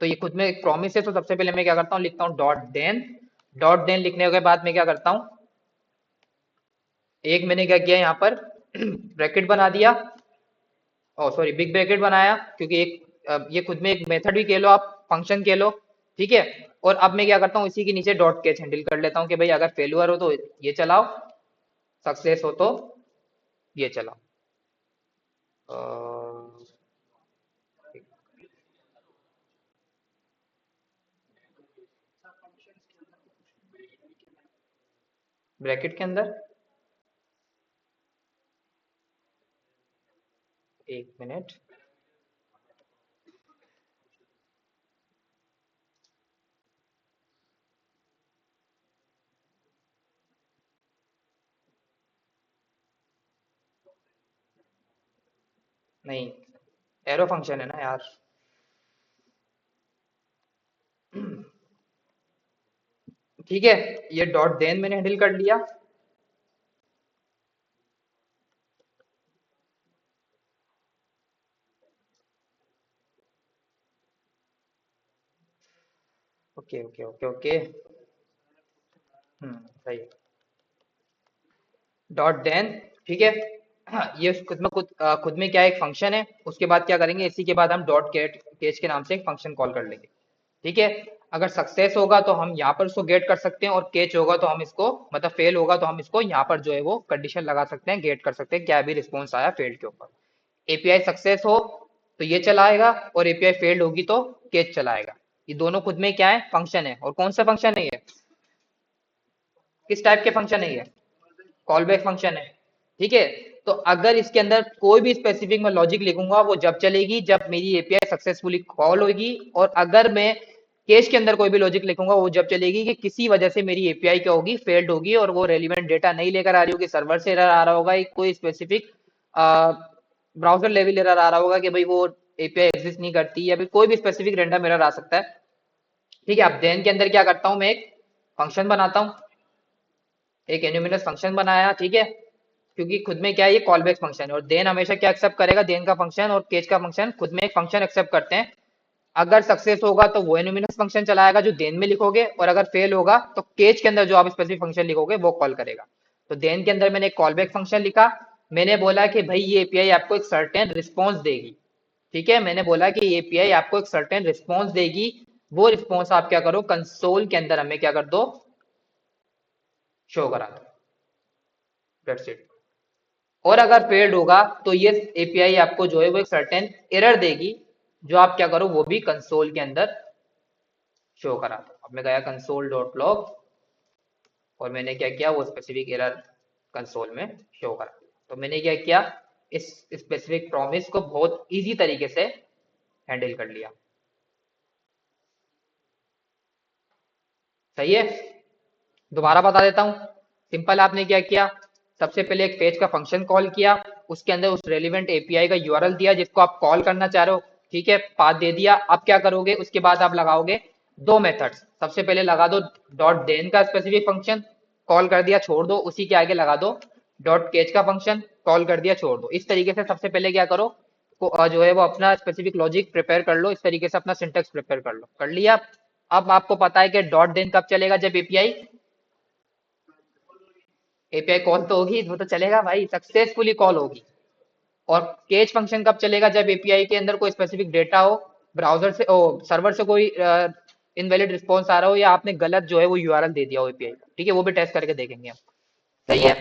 तो ये खुद में एक प्रॉमिस है, तो सबसे पहले मैं क्या करता हूँ, लिखता हूँ डॉट देन। डॉट देन लिखने के बाद मैं क्या करता हूँ, एक मैंने क्या किया यहाँ पर ब्रैकेट बना दिया, ओ सॉरी बिग ब्रैकेट बनाया, क्योंकि एक ये खुद में एक मेथड भी कह लो आप, फंक्शन कह लो। ठीक है, और अब मैं क्या करता हूँ, इसी के नीचे डॉट केच हैंडल कर लेता हूँ कि भाई अगर फेल्यूर हो तो ये चलाओ, सक्सेस हो तो ये चलाओ। ब्रैकेट के अंदर, एक मिनट, नहीं, एरो फंक्शन है ना यार। ठीक है, ये डॉट देन मैंने हैंडल कर लिया। ओके ओके ओके ओके, सही है, डॉट देन। ठीक है, हाँ ये खुद में क्या है, एक फंक्शन है, उसके बाद क्या करेंगे, इसी के बाद हम डॉट गेट केच के नाम से एक फंक्शन कॉल कर लेंगे। ठीक है, अगर सक्सेस होगा तो हम यहाँ पर उसको गेट कर सकते हैं, और केच होगा तो हम इसको, मतलब फेल होगा तो हम इसको यहाँ पर जो है वो कंडीशन लगा सकते हैं, गेट कर सकते हैं क्या भी रिस्पॉन्स आया फेल्ड के ऊपर। एपीआई सक्सेस हो तो ये चलाएगा, और एपीआई फेल्ड होगी तो केच चलाएगा। ये दोनों खुद में क्या है, फंक्शन है। और कौन सा फंक्शन है ये, किस टाइप के फंक्शन है ये, कॉल बैक फंक्शन है। ठीक है, तो अगर इसके अंदर कोई भी स्पेसिफिक मैं लॉजिक लिखूंगा वो जब चलेगी जब मेरी एपीआई सक्सेसफुली कॉल होगी, और अगर मैं केस के अंदर कोई भी लॉजिक लिखूंगा वो जब चलेगी कि किसी वजह से मेरी एपीआई क्या होगी, फेल्ड होगी, और वो रेलिवेंट डेटा नहीं लेकर आ रही होगी, सर्वर से एरर आ रहा होगा, कोई स्पेसिफिक ब्राउजर लेवल एरर आ रहा होगा कि भाई वो एपीआई एग्जिस्ट नहीं करती, या फिर कोई भी स्पेसिफिक रैंडम एरर आ सकता है। ठीक है, अब देन के अंदर क्या करता हूँ, मैं एक फंक्शन बनाता हूँ, एक एन्यूमिनस फंक्शन बनाया। ठीक है, क्योंकि खुद में क्या है, ये कॉल बैक फंक्शन है, और देन हमेशा क्या एक्सेप्ट करेगा, देन का फंक्शन और केज का फंक्शन खुद में एक फंक्शन एक्सेप्ट करते हैं। अगर सक्सेस होगा तो वो एन्यूमिनस फंक्शन चलाएगा जो देन में लिखोगे, और अगर फेल होगा तो केज के अंदर जो आप स्पेसिफिक फंक्शन लिखोगे वो कॉल करेगा। तो देन के अंदर मैंने एक कॉल बैक फंक्शन लिखा, मैंने बोला कि भाई ये एपीआई आपको एक सर्टेन रिस्पॉन्स देगी। ठीक है, मैंने बोला कि ये एपीआई आपको एक सर्टेन रिस्पॉन्स देगी, वो रिस्पॉन्स आप क्या करो, कंसोल के अंदर हमें क्या कर दो, शो करा दो, दैट्स इट। और अगर फेल्ड होगा तो ये एपीआई आपको जो है वो एक सर्टेन एरर देगी, जो आप क्या करो वो भी कंसोल के अंदर शो करा दो। अब मैं गया कंसोल डॉट लॉग, और मैंने क्या किया, वो स्पेसिफिक एरर कंसोल में शो करा दिया। तो मैंने क्या किया, इस स्पेसिफिक प्रॉमिस को बहुत इजी तरीके से हैंडल कर लिया। सही है, दोबारा बता देता हूँ। सिंपल, आपने क्या किया, सबसे पहले एक पेज का फंक्शन कॉल किया, उसके अंदर उस रेलिवेंट एपीआई का यूआरएल दिया जिसको आप कॉल करना चाह रहे हो। ठीक है, पाथ दे दिया। अब क्या करोगे, उसके बाद आप लगाओगे दो मेथड्स, सबसे पहले लगा दो डॉट देन का स्पेसिफिक फंक्शन, कॉल कर दिया छोड़ दो, उसी के आगे लगा दो डॉट केच का फंक्शन, कॉल कर दिया छोड़ दो। इस तरीके से सबसे पहले क्या करो, जो है वो अपना स्पेसिफिक लॉजिक प्रिपेयर कर लो, इस तरीके से अपना सिंटेक्स प्रिपेयर कर लो, कर लिया। अब आपको पता है कि डॉट देन कब चलेगा, जब एपीआई एपीआई कॉल तो होगी, वो तो चलेगा भाई, सक्सेसफुली कॉल होगी। और केज फंक्शन कब चलेगा? जब एपीआई के अंदर कोई स्पेसिफिक डेटा हो, ब्राउजर से ओ सर्वर से कोई इनवैलिड रिस्पॉन्स आ रहा हो, या आपने गलत जो है वो यूआरएल दे दिया हो एपीआई का। ठीक है, वो भी टेस्ट करके देखेंगे हम। सही है।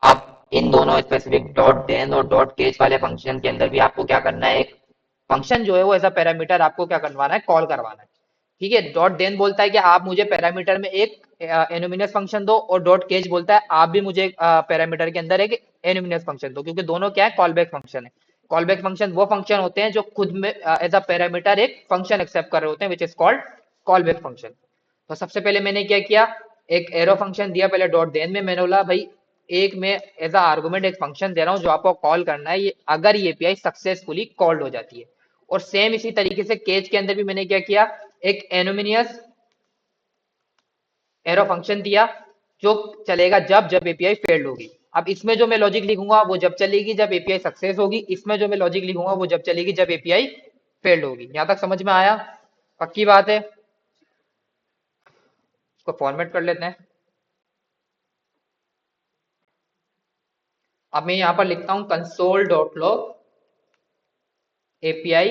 अब इन दोनों स्पेसिफिक डॉट देन और डॉट केज वाले फंक्शन के अंदर भी आपको क्या करना है, एक फंक्शन जो है वो एज अ पैरामीटर आपको क्या करवाना है, कॉल करवाना है। ठीक है, डॉट देन बोलता है कि आप मुझे पैरामीटर में एक एनोमिनस फंक्शन दो, और डॉट केज बोलता है आप भी मुझे पैरामीटर के अंदर एक एनोमिनस फंक्शन दो, क्योंकि दोनों क्या है, कॉल बैक फंक्शन है। कॉल बैक फंक्शन वो फंक्शन होते हैं जो खुद में एज अ पैरामीटर एक फंक्शन एक्सेप्ट कर रहे होते हैं, which is called call back function. तो सबसे पहले मैंने क्या किया, एक एरो फंक्शन दिया पहले डॉट देन में। मैंने बोला भाई एक में एज अ आर्गुमेंट एक फंक्शन दे रहा हूँ जो आपको कॉल करना है, ये अगर ये एपीआई सक्सेसफुली कॉल्ड हो जाती है। और सेम इसी तरीके से केज के अंदर भी मैंने क्या किया, एक एनोमिनियस एरो फंक्शन दिया जो चलेगा जब जब एपीआई फेल्ड होगी। अब इसमें जो मैं लॉजिक लिखूंगा वो जब चलेगी जब एपीआई सक्सेस होगी, इसमें जो मैं लॉजिक लिखूंगा वो जब चलेगी जब एपीआई फेल्ड होगी। यहां तक समझ में आया? पक्की बात है? इसको फॉर्मेट कर लेते हैं। अब मैं यहां पर लिखता हूं कंसोल डॉट लॉग एपीआई,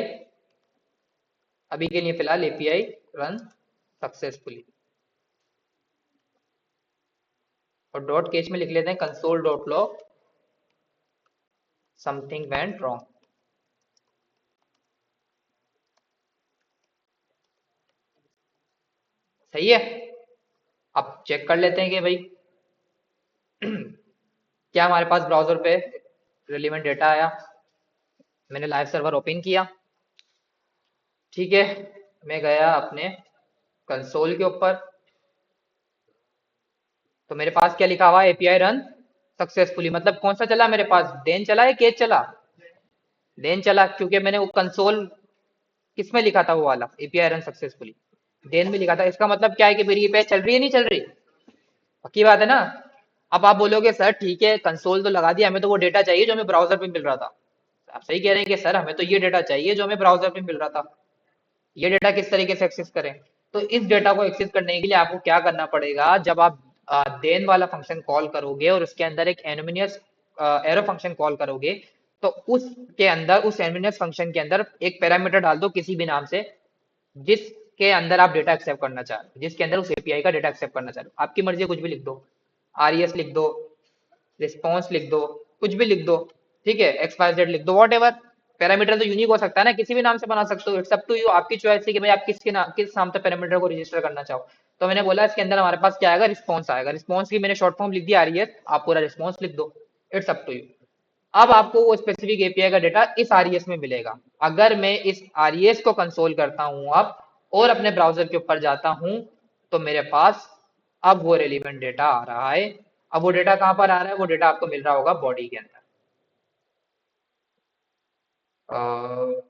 अभी के लिए फिलहाल एपीआई रन सक्सेसफुली, और डॉट केस में लिख लेते हैं console dot log something went wrong. सही है। अब चेक कर लेते हैं कि भाई क्या हमारे पास ब्राउजर पे रिलेवेंट डेटा आया। मैंने लाइव सर्वर ओपन किया। ठीक है, मैं गया अपने कंसोल के ऊपर, तो मेरे पास क्या लिखा हुआ है, एपीआई रन सक्सेसफुली। मतलब कौन सा चला मेरे पास, देन चला या केज चला? देन चला, क्योंकि मैंने वो कंसोल किस में लिखा था, वो वाला एपीआई रन सक्सेसफुली देन में लिखा था। इसका मतलब क्या है कि मेरी एपीआई चल रही है नहीं चल रही? पक्की बात है ना? अब आप बोलोगे सर ठीक है कंसोल तो लगा दिया, हमें तो वो डेटा चाहिए जो हमें ब्राउजर पे मिल रहा था। आप सही कह रहे हैं कि सर हमें तो ये डेटा चाहिए जो हमें ब्राउजर पे मिल रहा था। ये डेटा किस तरीके से एक्सेस करें? तो इस डेटा को एक्सेस करने के लिए आपको क्या करना पड़ेगा, जब आप देन वाला फंक्शन कॉल करोगे और उसके अंदर एक एनोमिनियस एरो फंक्शन कॉल करोगे, तो उसके अंदर उस एनोमिनियस फंक्शन के अंदर एक पैरामीटर डाल दो किसी भी नाम से, जिसके अंदर आप डेटा एक्सेप्ट करना चाह रहे हो, जिसके अंदर उस एपीआई का डेटा एक्सेप्ट करना चाह रहे हो। आपकी मर्जी है, कुछ भी लिख दो, आरईएस लिख दो, रिस्पॉन्स लिख दो, कुछ भी लिख दो। ठीक है, एक्स वाई जेड लिख दो, वॉट एवर। पैरामीटर तो यूनिक हो सकता है ना, किसी भी नाम से बना सकते हो, इट्स अप टू यू, आपकी चॉइस है कि भाई आप किस नाम से पैरामीटर को रजिस्टर करना चाहो। तो मैंने बोला इसके अंदर हमारे पास क्या आएगा, रिस्पॉन्स आएगा। रिस्पॉन्स की मैंने शॉर्ट फॉर्म लिख दिया आरईएस, आप पूरा रिस्पॉन्स लिख दो, इट्स अप टू यू। अब आपको वो स्पेसिफिक एपीआई का डेटा इस आरईएस में मिलेगा। अगर मैं इस आरईएस को कंसोल करता हूं अब, और अपने ब्राउजर के ऊपर जाता हूं, तो मेरे पास अब वो रेलिवेंट डेटा आ रहा है। अब वो डेटा कहां पर आ रहा है, वो डेटा आपको मिल रहा होगा बॉडी के अंदर। अ,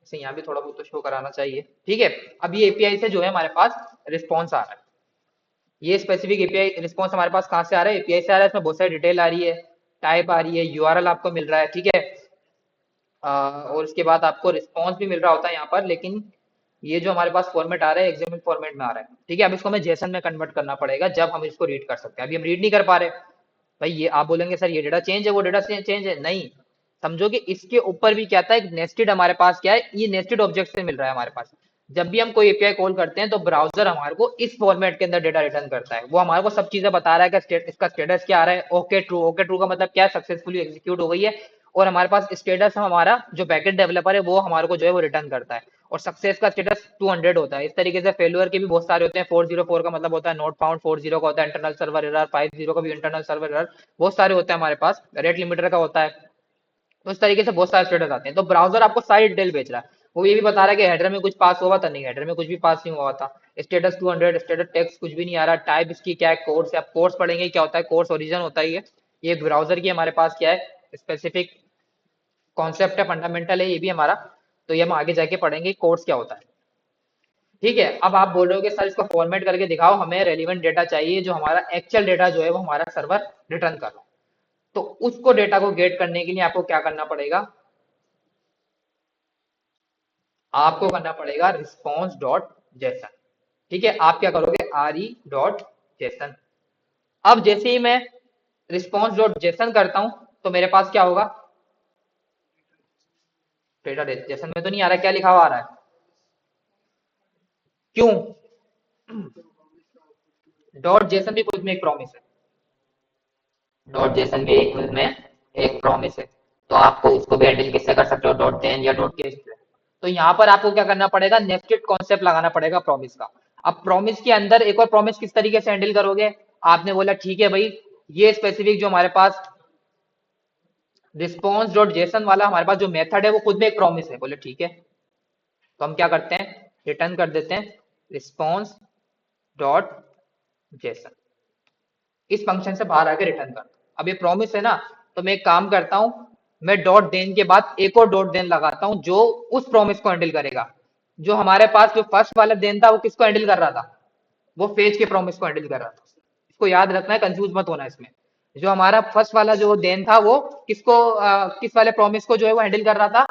इसे यहाँ भी थोड़ा बहुत तो शो कराना चाहिए। ठीक है, अब ये एपीआई से जो है हमारे पास रिस्पॉन्स आ रहा है। ये स्पेसिफिक एपीआई रिस्पॉन्स हमारे पास कहाँ से आ रहा है, एपीआई से आ रहा है। इसमें बहुत सारी डिटेल आ रही है, टाइप आ रही है, यूआरएल आपको मिल रहा है। ठीक है, और उसके बाद आपको रिस्पॉन्स भी मिल रहा होता है यहाँ पर। लेकिन ये जो हमारे पास फॉर्मेट आ रहा है एक्सएमएल फॉर्मेट में आ रहा है। ठीक है, अब इसको हमें जेसन में कन्वर्ट करना पड़ेगा जब हम इसको रीड कर सकते हैं। अभी हम रीड नहीं कर पा रहे। भाई ये आप बोलेंगे सर ये डेटा चेंज है, वो डेटा चेंज है, नहीं। समझो कि इसके ऊपर भी क्या था, एक नेस्टेड हमारे पास क्या है, ये नेस्टेड ऑब्जेक्ट से मिल रहा है हमारे पास। जब भी हम कोई एपीआई कॉल करते हैं तो ब्राउजर हमारे को इस फॉर्मेट के अंदर डेटा रिटर्न करता है। वो हमारे को सब चीजें बता रहा है कि इसका स्टेटस क्या आ रहा है, ओके ट्रू। ओके ट्रू का मतलब क्या है, सक्सेसफुली एग्जीक्यूट हो गई है। और हमारे पास स्टेटस हमारा जो बैकएंड डेवलपर है वो हमारे को जो है वो रिटर्न करता है। और सक्सेस का स्टेटस 200 होता है। इस तरीके से फेल्यूर के भी बहुत सारे होते हैं। 404 का मतलब होता है नोट फाउंड, 40 का होता है इंटरनल सर्वर एरर, 50 का भी इंटरनल सर्वर एरर। बहुत सारे होते हैं हमारे पास, रेट लिमिटर का होता है। तो इस तरीके से बहुत सारे स्टेटस आते हैं। तो ब्राउजर आपको सारी डिटेल भेज रहा है। वो ये भी बता रहा है कि हेडर में कुछ पास हुआ था, नहीं हेडर में कुछ भी पास नहीं हुआ था। स्टेटस 200, स्टेटस टेक्स्ट कुछ भी नहीं आ रहा। टाइप इसकी क्या है, कोर्स है। आप कोर्स पढ़ेंगे क्या होता है, कोर्स ओरिजिन होता है ये ब्राउजर की हमारे पास क्या है, स्पेसिफिक कॉन्सेप्ट है, फंडामेंटल है ये भी हमारा। तो ये हम आगे जाके पढ़ेंगे कोर्स क्या होता है। ठीक है, अब आप बोल रहे हो कि सर इसको फॉर्मेट करके दिखाओ, हमें रेलिवेंट डेटा चाहिए जो हमारा एक्चुअल डेटा जो है वो हमारा सर्वर रिटर्न कर रहा है। तो उसको डेटा को गेट करने के लिए आपको क्या करना पड़ेगा, आपको करना पड़ेगा रिस्पॉन्स डॉट जेसन। ठीक है, आप क्या करोगे, आर ई डॉट जेसन। अब जैसे ही मैं रिस्पॉन्स डॉट जेसन करता हूं तो मेरे पास क्या होगा, डेटा जेसन में तो नहीं आ रहा, क्या लिखा हुआ आ रहा है, क्यों, डॉट जेसन भी खुद में एक प्रॉमिस है, डॉट जेसन भी खुद में एक प्रॉमिस है। तो आपको उसको भी हैंडल किससे कर सकते हो, डॉट देन या डॉट केस से। तो यहाँ पर आपको क्या करना पड़ेगा, नेस्टेड कॉन्सेप्ट लगाना पड़ेगा प्रॉमिस का। अब प्रॉमिस के अंदर एक और प्रॉमिस किस तरीके से हैंडल करोगे, आपने बोला ठीक है भाई, ये स्पेसिफिक जो हमारे पास रिस्पॉन्स डॉट जेसन वाला हमारे पास जो मेथड है वो खुद में एक प्रॉमिस है, बोले ठीक है। तो हम क्या करते हैं, रिटर्न कर देते हैं रिस्पॉन्स डॉट जेसन, इस फंक्शन से बाहर आके रिटर्न कर। अब ये प्रॉमिस है ना, तो मैं एक काम करता हूं, मैं डॉट देन के बाद एक और डॉट देन लगाता हूं जो उस प्रॉमिस को हैंडल करेगा। जो हमारे पास जो फर्स्ट वाला देन था वो किसको हैंडल कर रहा था, वो फेज के प्रॉमिस को हैंडल कर रहा था। इसको याद रखना है, कंफ्यूज मत होना इसमें। जो हमारा फर्स्ट वाला जो देन था वो किसको किस वाले प्रॉमिस को जो है वो हैंडल कर रहा था,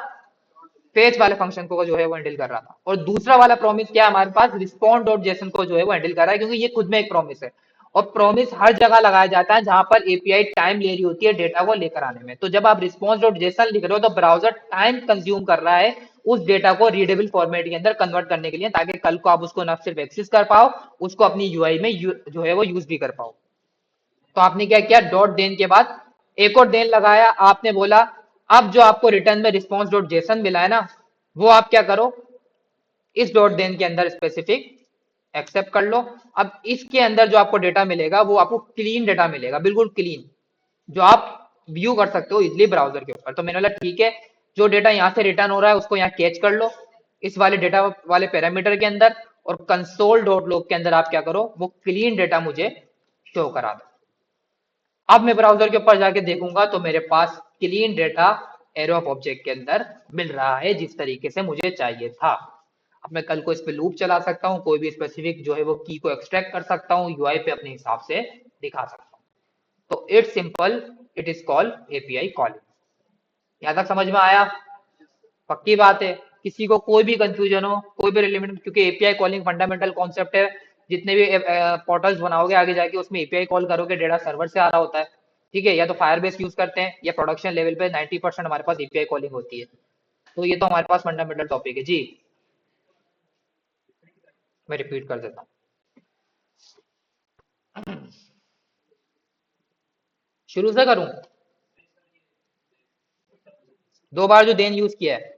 फेच वाले फंक्शन को जो है वो हैंडल कर रहा था। और दूसरा वाला प्रॉमिस क्या है हमारे पास, रिस्पॉन्ड डॉट जेसन को जो है वो हैंडल कर रहा है, क्योंकि ये खुद में एक प्रॉमिस है। और प्रॉमिस हर जगह लगाया जाता है जहां पर एपीआई टाइम ले रही होती है डेटा को लेकर आने में। तो जब आप रिस्पॉन्स डॉट जेसन लिख रहे हो तो ब्राउजर टाइम कंज्यूम कर रहा है उस डेटा को रीडेबल फॉर्मेट के अंदर कन्वर्ट करने के लिए, ताकि कल को आप उसको न सिर्फ एक्सेस कर पाओ, उसको अपनी यूआई में जो है वो यूज भी कर पाओ। तो आपने क्या किया, डॉट देन के बाद एक और देन लगाया, आपने बोला अब जो आपको रिटर्न में रिस्पॉन्स डॉट जेसन मिला है ना, वो आप क्या करो, इस डॉट देन के अंदर स्पेसिफिक एक्सेप्ट कर लो। अब इसके अंदर जो आपको डेटा मिलेगा वो आपको क्लीन डेटा मिलेगा, बिल्कुल क्लीन, जो आप व्यू कर सकते हो इजिली ब्राउजर के ऊपर। तो मैंने बोला ठीक है, जो डेटा यहाँ से रिटर्न हो रहा है उसको यहाँ कैच कर लो इस वाले डेटा वाले पैरामीटर के अंदर, और कंसोल डॉट लॉग के अंदर आप क्या करो, वो क्लीन डेटा मुझे शो करा दो। अब मैं ब्राउजर के ऊपर जाके देखूंगा तो मेरे पास clean data array of object के अंदर मिल रहा है जिस तरीके से मुझे चाहिए था। अब मैं कल को इस पे लूप चला सकता हूँ, कोई भी स्पेसिफिक जो है वो की को एक्सट्रैक्ट कर सकता हूँ, यूआई पे अपने हिसाब से दिखा सकता हूँ। तो it's simple, it is called API calling. यहाँ तक समझ में आया, पक्की बात है, किसी को कोई भी कंफ्यूजन हो, कोई भी रिलेवेंट, क्योंकि एपीआई कॉलिंग फंडामेंटल कॉन्सेप्ट है। जितने भी पोर्टल्स बनाओगे आगे जाके उसमें एपीआई कॉल करोगे, डेटा सर्वर से आ रहा होता है। ठीक है, या तो फायरबेस यूज करते हैं या प्रोडक्शन लेवल पे 90% हमारे पास एपीआई कॉलिंग होती है। तो ये तो हमारे पास फंडामेंटल टॉपिक है जी। मैं रिपीट कर देता हूँ, शुरू से करूँ, दो बार जो देन यूज किया है,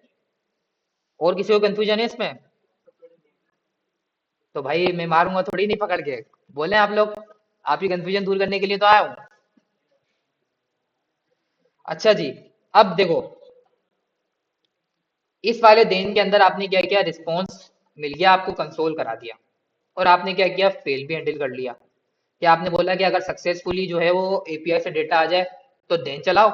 और किसी को कंफ्यूजन है इसमें, तो भाई मैं मारूंगा थोड़ी नहीं पकड़ के, बोले आप लोग, आप ही कंफ्यूजन दूर करने के लिए तो आया हूँ। अच्छा जी, अब देखो, इस वाले देन के अंदर आपने क्या किया, रिस्पॉन्स मिल गया आपको, कंसोल करा दिया, और आपने क्या किया, फेल भी हैंडल कर लिया। क्या आपने बोला कि अगर सक्सेसफुली जो है वो एपीआई से डेटा आ जाए तो देन चलाओ,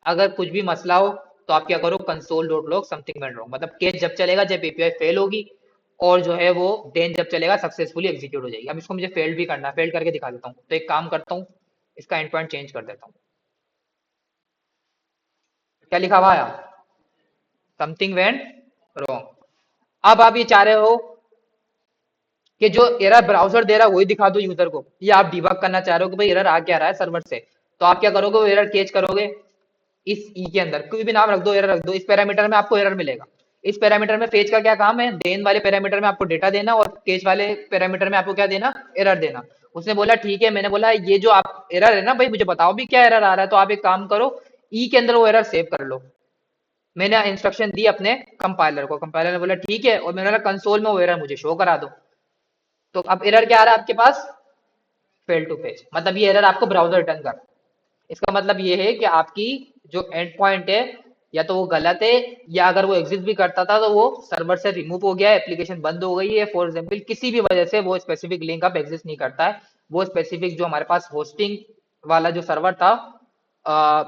अगर कुछ भी मसला हो तो आप क्या करो, console dot log something went wrong, मतलब केस जब चलेगा जब एपीआई फेल होगी, और जो है वो देन जब चलेगा सक्सेसफुली एग्जीक्यूट हो जाएगी। अब इसको मुझे फेल्ड भी करना है, फेल्ड करके दिखा देता हूँ। तो एक काम करता हूँ, इसका एंड पॉइंट चेंज कर देता हूँ। क्या लिखा हुआ आया, समथिंग वेंट रॉन्ग। अब आप ये चाह रहे हो कि जो एरर ब्राउजर दे रहा है वही दिखा दो यूजर को, या आप डिबग करना चाह रहे हो कि भाई एरर आ क्या रहा है सर्वर से। तो आप क्या करोगे, वो एरर कैच करोगे इस ई के अंदर, कोई भी नाम रख दो, एरर रख दो, इस पैरामीटर में आपको एरर मिलेगा। इस पैरामीटर में फेच का क्या काम है, देन वाले पैरामीटर में आपको डेटा देना, और केच वाले पैरामीटर में आपको क्या देना, एरर देना। उसने बोला ठीक है, मैंने बोला ये जो आप एरर है ना भाई, मुझे बताओ भी क्या एरर आ रहा है। तो आप एक काम करो, ई के अंदर वो एरर सेव कर लो। मैंने इंस्ट्रक्शन दी अपने कंपाइलर को, कंपाइलर ने बोला ठीक है, और मैंने बोला कंसोल में वो एरर मुझे शो करा दो। तो अब एरर क्या आ रहा है आपके पास, फेल टू पेज, मतलब ये एरर आपको ब्राउजर रिटर्न कर। इसका मतलब ये है कि आपकी जो एंड पॉइंट है या तो वो गलत है, या अगर वो एग्जिस्ट भी करता था तो वो सर्वर से रिमूव हो गया है, एप्लीकेशन बंद हो गई है, फॉर एग्जाम्पल किसी भी वजह से वो स्पेसिफिक लिंक अब एग्जिस्ट नहीं करता है। वो स्पेसिफिक जो हमारे पास होस्टिंग वाला जो सर्वर था,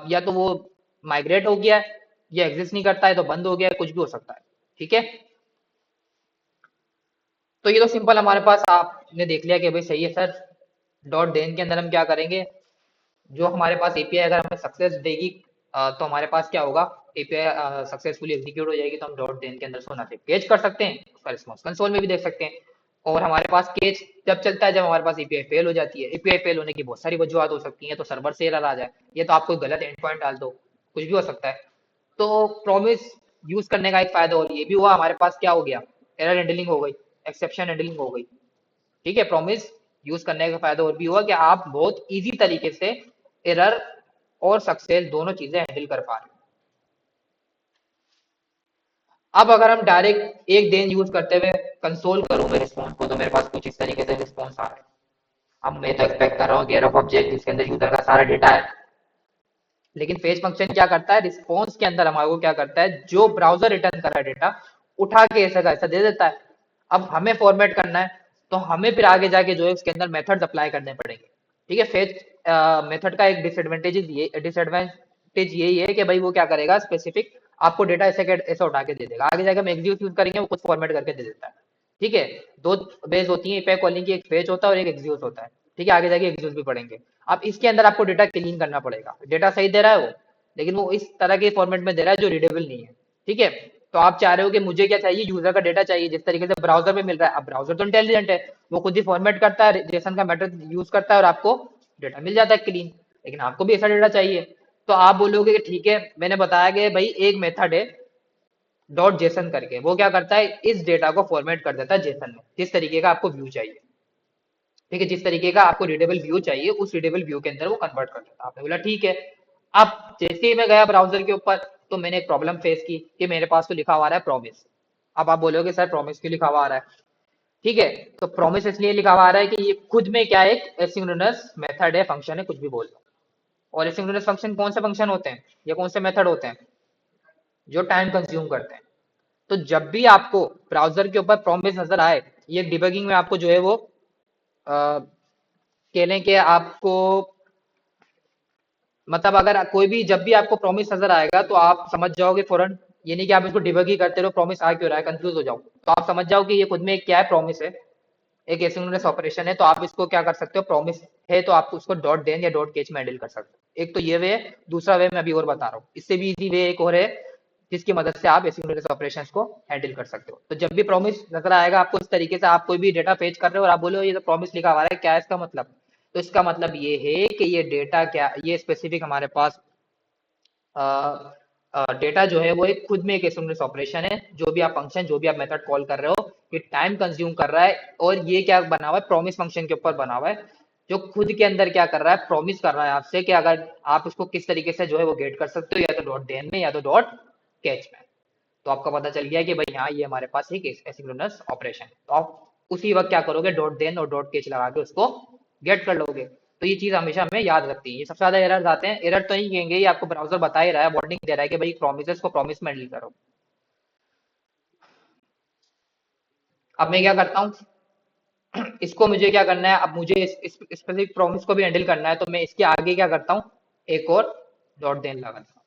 या तो वो माइग्रेट हो गया है, या एग्जिस्ट नहीं करता है तो बंद हो गया है, कुछ भी हो सकता है। ठीक है, तो ये तो सिंपल हमारे पास आपने देख लिया कि भाई सही है सर। डॉट देन के अंदर हम क्या करेंगे, जो हमारे पास एपीआई अगर हमें सक्सेस देगी तो हमारे पास क्या होगा, एपीआई सक्सेसफुली एग्जीक्यूट हो जाएगी, तो हम डॉट देन के अंदर उसको ना सिर्फ कैच कर सकते हैं, उसका रिस्पॉन्स कंसोल में भी देख सकते हैं। और हमारे पास केस जब चलता है जब हमारे पास एपीआई फेल हो जाती है। एपीआई फेल होने की बहुत सारी वजूहत हो सकती हैं, तो सर्वर से एरर आ जाए, ये तो आप कोई गलत एंड पॉइंट डाल दो, कुछ भी हो सकता है। तो प्रॉमिस यूज करने का एक फायदा और ये भी हुआ, हमारे पास क्या हो गया, एरर हैंडलिंग हो गई, एक्सेप्शन हैंडलिंग हो गई। ठीक है, प्रॉमिस यूज करने का फायदा और भी हुआ कि आप बहुत इजी तरीके से एरर और सक्सेस दोनों चीजें हैंडल कर पा रहे हो। अब अगर हम डायरेक्ट एक दिन यूज करते हुए कंसोल करूं मैं रिस्पॉन्स को, तो मेरे पास कुछ इस तरीके से रिस्पॉन्स आ रहा है। अब मैं तो एक्सपेक्ट कर रहा हूँ कि रफ ऑब्जेक्ट जिसके अंदर यूजर का सारा डेटा है, लेकिन फेच फंक्शन क्या करता है, रिस्पॉन्स के अंदर हमारे को क्या करता है, जो ब्राउजर रिटर्न कर रहा है डेटा उठा के ऐसा का ऐसा दे देता है। अब हमें फॉर्मेट करना है, तो हमें फिर आगे जाके जो है उसके अंदर मेथड्स अप्लाई करने पड़ेंगे। ठीक है, फेच मेथड का एक डिसएडवांटेज यही है कि भाई वो क्या करेगा, स्पेसिफिक आपको डेटा ऐसे ऐसे उठा के दे देगा, आगे जाके हम एग्जीक्यूट यूज करेंगे वो कुछ फॉर्मेट करके दे देता है। ठीक है, दो बेस होती है एपीआई कॉलिंग की, एक फेच होता है और एक एग्जीक्यूट होता है। ठीक है, आगे जाके एग्जीक्यूट भी पढ़ेंगे। अब इसके अंदर आपको डेटा क्लीन करना पड़ेगा, डेटा सही दे रहा है वो, लेकिन वो इस तरह के फॉर्मेट में दे रहा है जो रीडेबल नहीं है। ठीक है, तो आप चाह रहे हो कि मुझे क्या चाहिए, यूजर का डेटा चाहिए जिस तरीके से ब्राउजर में मिल रहा है। अब ब्राउजर तो इंटेलिजेंट है, वो खुद ही फॉर्मेट करता है, जेसन का मेथड यूज करता है और आपको डेटा मिल जाता है क्लीन। लेकिन आपको भी ऐसा डेटा चाहिए, तो आप बोलोगे कि ठीक है, मैंने बताया कि भाई एक मेथड है डॉट जेसन करके, वो क्या करता है, इस डेटा को फॉर्मेट कर देता है जेसन में, जिस तरीके का आपको व्यू चाहिए। ठीक है, जिस तरीके का आपको रीडेबल व्यू चाहिए उस रीडेबल व्यू के अंदर वो कन्वर्ट कर देता है। आपने बोला ठीक है। अब जैसे ही मैं गया ब्राउजर के ऊपर, तो मैंने एक प्रॉब्लम फेस की कि मेरे पास तो लिखा हुआ आ रहा है प्रॉमिस। अब आप बोलोगे सर प्रॉमिस क्यों लिखा हुआ आ रहा है। ठीक है, तो प्रॉमिस इसलिए लिखा हुआ आ रहा है कि ये खुद में क्या एक एसिंक्रोनस मेथड है, फंक्शन है, कुछ भी बोल लो। और एसिंक्रोनस फंक्शन कौन से फंक्शन होते हैं या कौन से मेथड होते हैं, जो टाइम कंज्यूम करते हैं। तो जब भी आपको ब्राउजर के ऊपर प्रॉमिस नजर आए, ये डिबगिंग में आपको जो है वो कह लें कि आपको, मतलब अगर कोई भी जब भी आपको प्रॉमिस नजर आएगा तो आप समझ जाओगे फौरन, ये नहीं कि आप इसको डिबग ही करते रहो, प्रॉमिस आ क्यों रहा है, कंफ्यूज हो जाओ। तो आप समझ जाओ कि ये खुद में एक क्या है, प्रॉमिस है, एक एसिंक्रोनस ऑपरेशन है। तो आप इसको क्या कर सकते हो, प्रॉमिस है तो आप उसको डॉट देन या डॉट केच में हैंडल कर सकते हो। एक तो ये वे है, दूसरा वे मैं अभी और बता रहा हूँ, इससे भी इजी वे एक और है जिसकी मदद से आप एसिंक्रोनस ऑपरेशंस को हैंडल कर सकते हो। तो जब भी प्रॉमिस नजर आएगा आपको इस तरीके से, आप कोई भी डेटा फेच कर रहे हो और आप बोलो ये तो प्रॉमिस लिखा हुआ है, क्या है इसका मतलब, तो इसका मतलब ये है कि ये डेटा क्या, ये स्पेसिफिक हमारे पास डेटा जो है वो एक खुद में एक एसिंक्रोनस ऑपरेशन है। जो भी आप फंक्शन, जो भी आप मेथड कॉल कर रहे हो, ये टाइम कंज्यूम कर रहा है, और ये क्या बना हुआ है, प्रॉमिस फंक्शन के ऊपर बना हुआ है, जो खुद के अंदर क्या कर रहा है, प्रॉमिस कर रहा है आपसे कि अगर आप उसको किस तरीके से जो है वो गेट कर सकते हो, या तो डॉट देन में या तो डॉट कैच में। तो आपका पता चल गया कि भाई हाँ ये हमारे पास एक एसिंक्रोनस ऑपरेशन है। तो आप उसी वक्त क्या करोगे, डॉट देन और डॉट केच लगा के उसको गेट कर लोगे। तो ये चीज हमेशा हमें याद रखती है। ये सबसे ज्यादा एरर्स आते हैं, एरर तो नहीं कहेंगे, ये आपको ब्राउजर बता ही रहा है, वार्निंग दे रहा है कि भाई प्रॉमिसेस को प्रॉमिस में हैंडल करो। अब मैं क्या करता हूँ, इसको मुझे क्या करना है, अब मुझे इस स्पेसिफिक प्रॉमिस को भी हैंडल करना है, तो मैं इसके आगे क्या करता हूँ, एक और डॉट देन लगाता हूँ।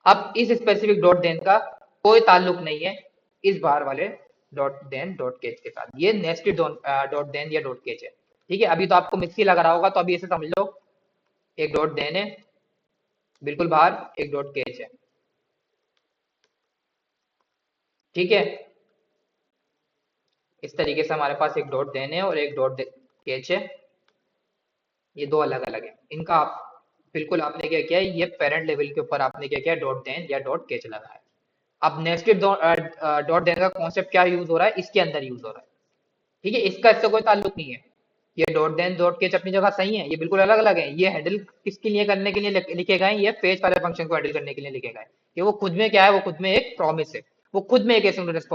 अब इस स्पेसिफिक डॉट देन का कोई ताल्लुक नहीं है इस बार वाले डॉट देन डॉट केच के साथ, ये नेस्टेड डॉट देन या डॉट केच है। ठीक है, अभी तो आपको मिक्स ही लग रहा होगा, तो अभी ऐसे समझ लो, एक डॉट देन है, बिल्कुल बाहर एक डॉट केच है। ठीक है, इस तरीके से हमारे पास एक डॉट देन है और एक डॉट केच है, ये दो अलग अलग है। इनका आप बिल्कुल, आपने क्या किया है, ये पेरेंट लेवल के ऊपर आपने क्या किया, डॉट देन या डॉट केच लगा है। अब नेस्टेड डॉट देन का कॉन्सेप्ट क्या यूज हो रहा है, इसके अंदर यूज हो रहा है। ठीक है, इसका इससे कोई ताल्लुक नहीं है। ये डॉट देन डॉट केच अपनी जगह सही है, ये बिल्कुल अलग अलग है। ये हैंडल किसके लिए करने के लिए लिखे गए हैं, ये पेज वाले फंक्शन को हैंडल करने के लिए लिखे गए हैं। कि वो खुद में क्या है, वो खुद में एक प्रॉमिस है, वो खुद में एक एसिंक्रोनस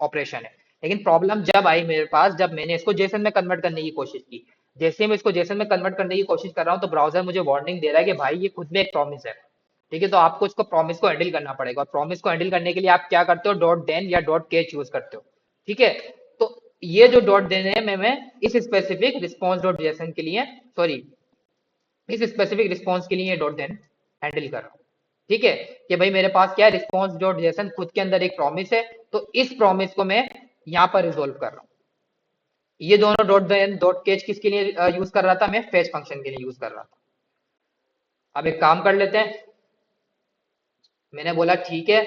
ऑपरेशन है। लेकिन प्रॉब्लम जब आई मेरे पास, जब मैंने इसको जेसन में कन्वर्ट करने की कोशिश की। जैसे मैं इसको जेसन में कन्वर्ट करने की कोशिश कर रहा हूँ, तो ब्राउजर मुझे वार्निंग दे रहा है कि भाई ये खुद में एक प्रॉमिस है। ठीक है, तो आपको इसको प्रॉमिस को हैंडल करना पड़ेगा, और प्रॉमिस को हैंडल करने के लिए आप क्या करते हो, डॉट देन या डॉट केच यूज करते हो। ठीक है, तो ये जो डॉट देन है, मैं इस स्पेसिफिक रिस्पॉन्स डॉट जेसन के लिए, सॉरी, इस स्पेसिफिक रिस्पॉन्स के लिए डॉट देन हैंडल कर रहा हूँ। ठीक है, कि भाई मेरे पास क्या है, रिस्पॉन्स डॉट जेसन खुद के अंदर एक प्रॉमिस है, तो इस प्रॉमिस को मैं यहाँ पर रिजोल्व कर रहा हूँ। ये दोनों डॉट देन डॉट केच किसके लिए यूज कर रहा था, मैं फेच फंक्शन के लिए यूज कर रहा था। अब एक काम कर लेते हैं। मैंने बोला ठीक है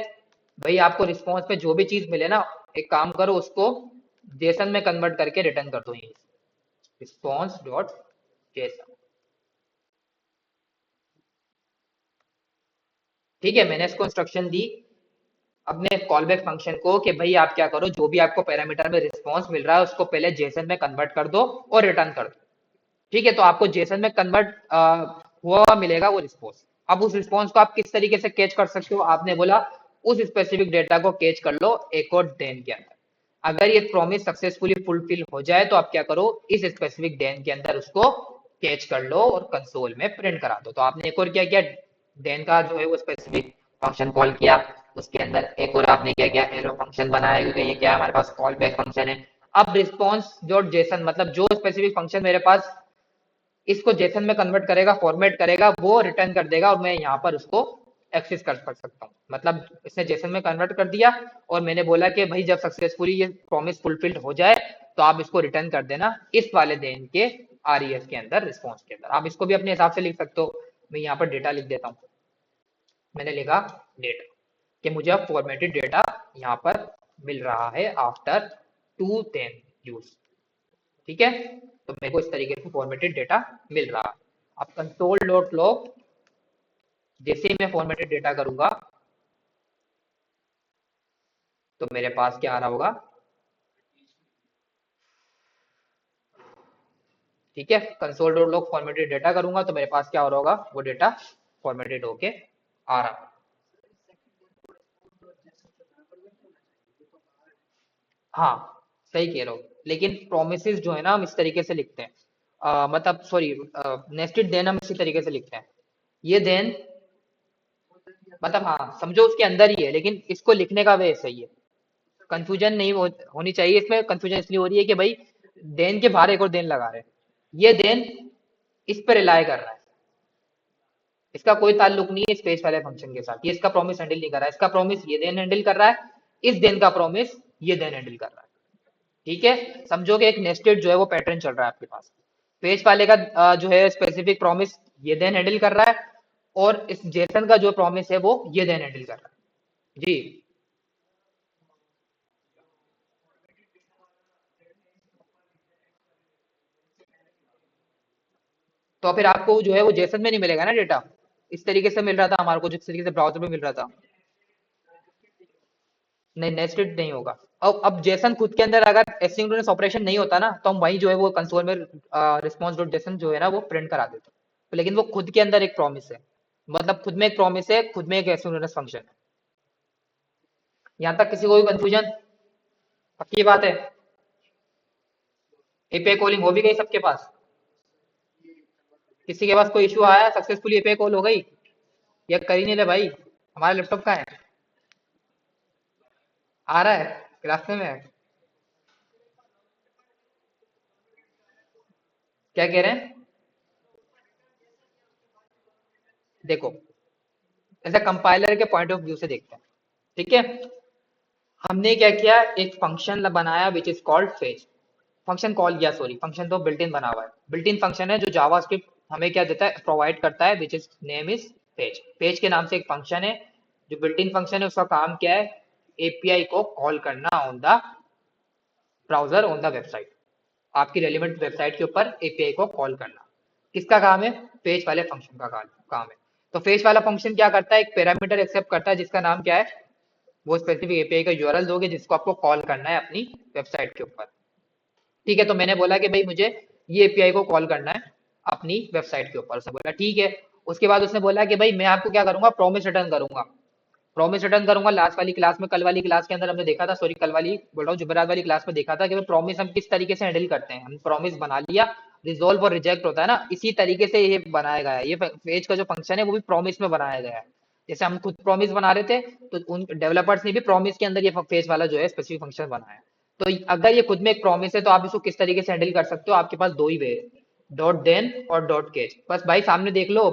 भाई, आपको रिस्पॉन्स पे जो भी चीज मिले ना, एक काम करो उसको जेसन में कन्वर्ट करके रिटर्न कर दो, यहीं रिस्पॉन्स डॉट जेसन। ठीक है, मैंने इसको इंस्ट्रक्शन दी अपने कॉल बैक फंक्शन को कि भाई आप क्या करो, जो भी आपको पैरामीटर में रिस्पॉन्स मिल रहा है उसको पहले जेसन में कन्वर्ट कर दो और रिटर्न कर दो। ठीक है, तो आपको जेसन में कन्वर्ट हुआ हुआ मिलेगा वो रिस्पॉन्स। अब उस रिस्पॉन्स को आप किस तरीके से कैच कर सकते हो, आपने बोला उस स्पेसिफिक डेटा को कैच कर लो एक और देन के अंदर। अगर ये प्रॉमिस सक्सेसफुली फुलफिल हो जाए तो आप क्या करो, इस स्पेसिफिक देन के अंदर उसको कैच कर लो और कंसोल में प्रिंट करा दो। तो आपने एक और क्या किया, देन का जो है वो स्पेसिफिक फंक्शन कॉल किया, उसके अंदर एक और आपने क्या किया, एरो फंक्शन बनाया, क्योंकि ये क्या है हमारे पास कॉल बैक फंक्शन है। अब रिस्पॉन्स डॉट जेसन मतलब जो स्पेसिफिक फंक्शन मेरे पास इसको जेसन में कन्वर्ट करेगा, फॉर्मेट करेगा, वो रिटर्न कर देगा और मैं यहाँ पर उसको एक्सेस कर सकता हूँ। मतलब इसने जेसन में कन्वर्ट कर दिया और मैंने बोला कि भाई जब सक्सेसफुली ये प्रॉमिस फुलफिल्ड हो जाए तो आप इसको रिटर्न कर देना इस वाले देन के आरईएस के अंदर, रिस्पॉन्स के अंदर। आप इसको भी अपने हिसाब से लिख सकते हो। मैं यहाँ पर डेटा लिख देता हूँ। मैंने लिखा डेटा कि मुझे अब फॉर्मेटेड डेटा यहाँ पर मिल रहा है आफ्टर टू देन यूज। ठीक है, तो मेरे को इस तरीके से फॉर्मेटेड डेटा मिल रहा है। अब कंसोल डॉट लॉग, जैसे ही मैं फॉर्मेटेड डेटा करूंगा तो मेरे पास क्या आ रहा होगा। ठीक है, console dot log formatted data करूंगा तो मेरे पास क्या हो रहा होगा, वो डेटा फॉर्मेटेड होके आ रहा है। हाँ, सही कह रहे हो, लेकिन प्रोमिसेस जो है ना हम इस तरीके से लिखते हैं, मतलब सॉरी, नेस्टेड देन हम इसी तरीके से लिखते हैं। ये देन मतलब हाँ समझो उसके अंदर ही है, लेकिन इसको लिखने का वे सही है। कंफ्यूजन नहीं होनी चाहिए इसमें। कंफ्यूजन इसलिए हो रही है कि भाई देन के बाहर एक और देन लगा रहे हैं, ये देन इस पर रिलाय कर रहा है, इसका कोई ताल्लुक नहीं है स्पेस वाले फंक्शन के साथ। ये इसका प्रॉमिस हैंडल नहीं कर रहा है, इसका प्रॉमिस ये देन हैंडल कर रहा है, इस देन का प्रॉमिस ये देन हैंडल कर रहा है। ठीक है, समझो कि एक नेस्टेड जो है वो पैटर्न चल रहा है आपके पास। पेज वाले का जो है स्पेसिफिक प्रॉमिस ये देन हैंडल कर रहा है, और इस जेसन का जो प्रॉमिस है वो ये देन हैंडल कर रहा है। जी, तो फिर आपको जो है वो जेसन में नहीं मिलेगा ना डेटा, इस तरीके से मिल रहा था हमारे को, जिस तरीके से ब्राउजर में मिल रहा था। नहीं, नेस्टेड नहीं होगा। अब जेसन खुद के अंदर अगर एसिंक्रोनस ऑपरेशन नहीं होता ना तो हम वही जो है वो कंसोल में रिस्पॉन्स डॉट जेसन जो है ना वो प्रिंट करा देते, तो लेकिन वो खुद के अंदर एक प्रॉमिस है, मतलब खुद में एक प्रॉमिस है, खुद में एक एसिंक्रोनस फंक्शन है। यहाँ तक किसी को भी कंफ्यूजन? पक्की बात है? एपीआई कॉलिंग हो भी गई सबके पास? किसी के पास कोई इशू आया, सक्सेसफुली एपीआई कॉल हो गई? या कर ही नहीं ले भाई, हमारा लैपटॉप का है, आ रहा है, रास्ते में है। क्या कह रहे हैं? देखो, ऐसा कंपाइलर के पॉइंट ऑफ व्यू से देखते हैं। ठीक है, हमने क्या किया, एक फंक्शन बनाया which is called fetch. Function call किया, सॉरी फंक्शन तो बिल्ट इन बना हुआ है, बिल्ट इन फंक्शन है जो जावास्क्रिप्ट हमें क्या देता है, प्रोवाइड करता है, which is name is page. Page के नाम से एक फंक्शन है, जो बिल्ट इन फंक्शन है उसका काम क्या है, एपीआई को कॉल करना on the browser, on the website, आपकी रेलिवेंट वेबसाइट के ऊपर एपीआई को कॉल करना। किसका काम है, पेज वाले फंक्शन का काम है। तो पेज वाला फंक्शन क्या करता है, एक पैरामीटर एक्सेप्ट करता है जिसका नाम क्या है, वो स्पेसिफिक एपीआई का यूआरएल दोगे जिसको आपको कॉल करना है अपनी वेबसाइट के ऊपर। ठीक है, तो मैंने बोला कि भाई मुझे ये एपीआई को कॉल करना है अपनी वेबसाइट के ऊपर। उसने बोला ठीक है। उसके बाद उसने बोला कि भाई मैं आपको क्या करूंगा, प्रॉमिस रिटर्न करूंगा। प्रॉमिस रिटर्न करूंगा, लास्ट वाली क्लास में, कल वाली क्लास के अंदर हमने देखा था, सॉरी कल वाली बोल रहा हूँ, जुमेरात वाली क्लास में देखा था कि भाई प्रॉमिस हम किस तरीके से हैंडल करते हैं। हम प्रॉमिस बना लिया, रिजोल्व और रिजेक्ट होता है ना, इसी तरीके से ये बनाया गया है। ये पेज का जो फंक्शन है वो भी प्रॉमिस में बनाया गया है। जैसे हम खुद प्रॉमिस बना रहे थे, तो उन डेवलपर्स ने भी प्रॉमिस के अंदर ये पेज वाला जो है स्पेसिफिक फंक्शन बनाया है। तो अगर ये खुद में एक प्रॉमिस है तो आप इसको किस तरीके से हैंडल कर सकते हो, आपके पास दो ही वे है, डॉट देन और डॉट केच। बस भाई सामने देख लो,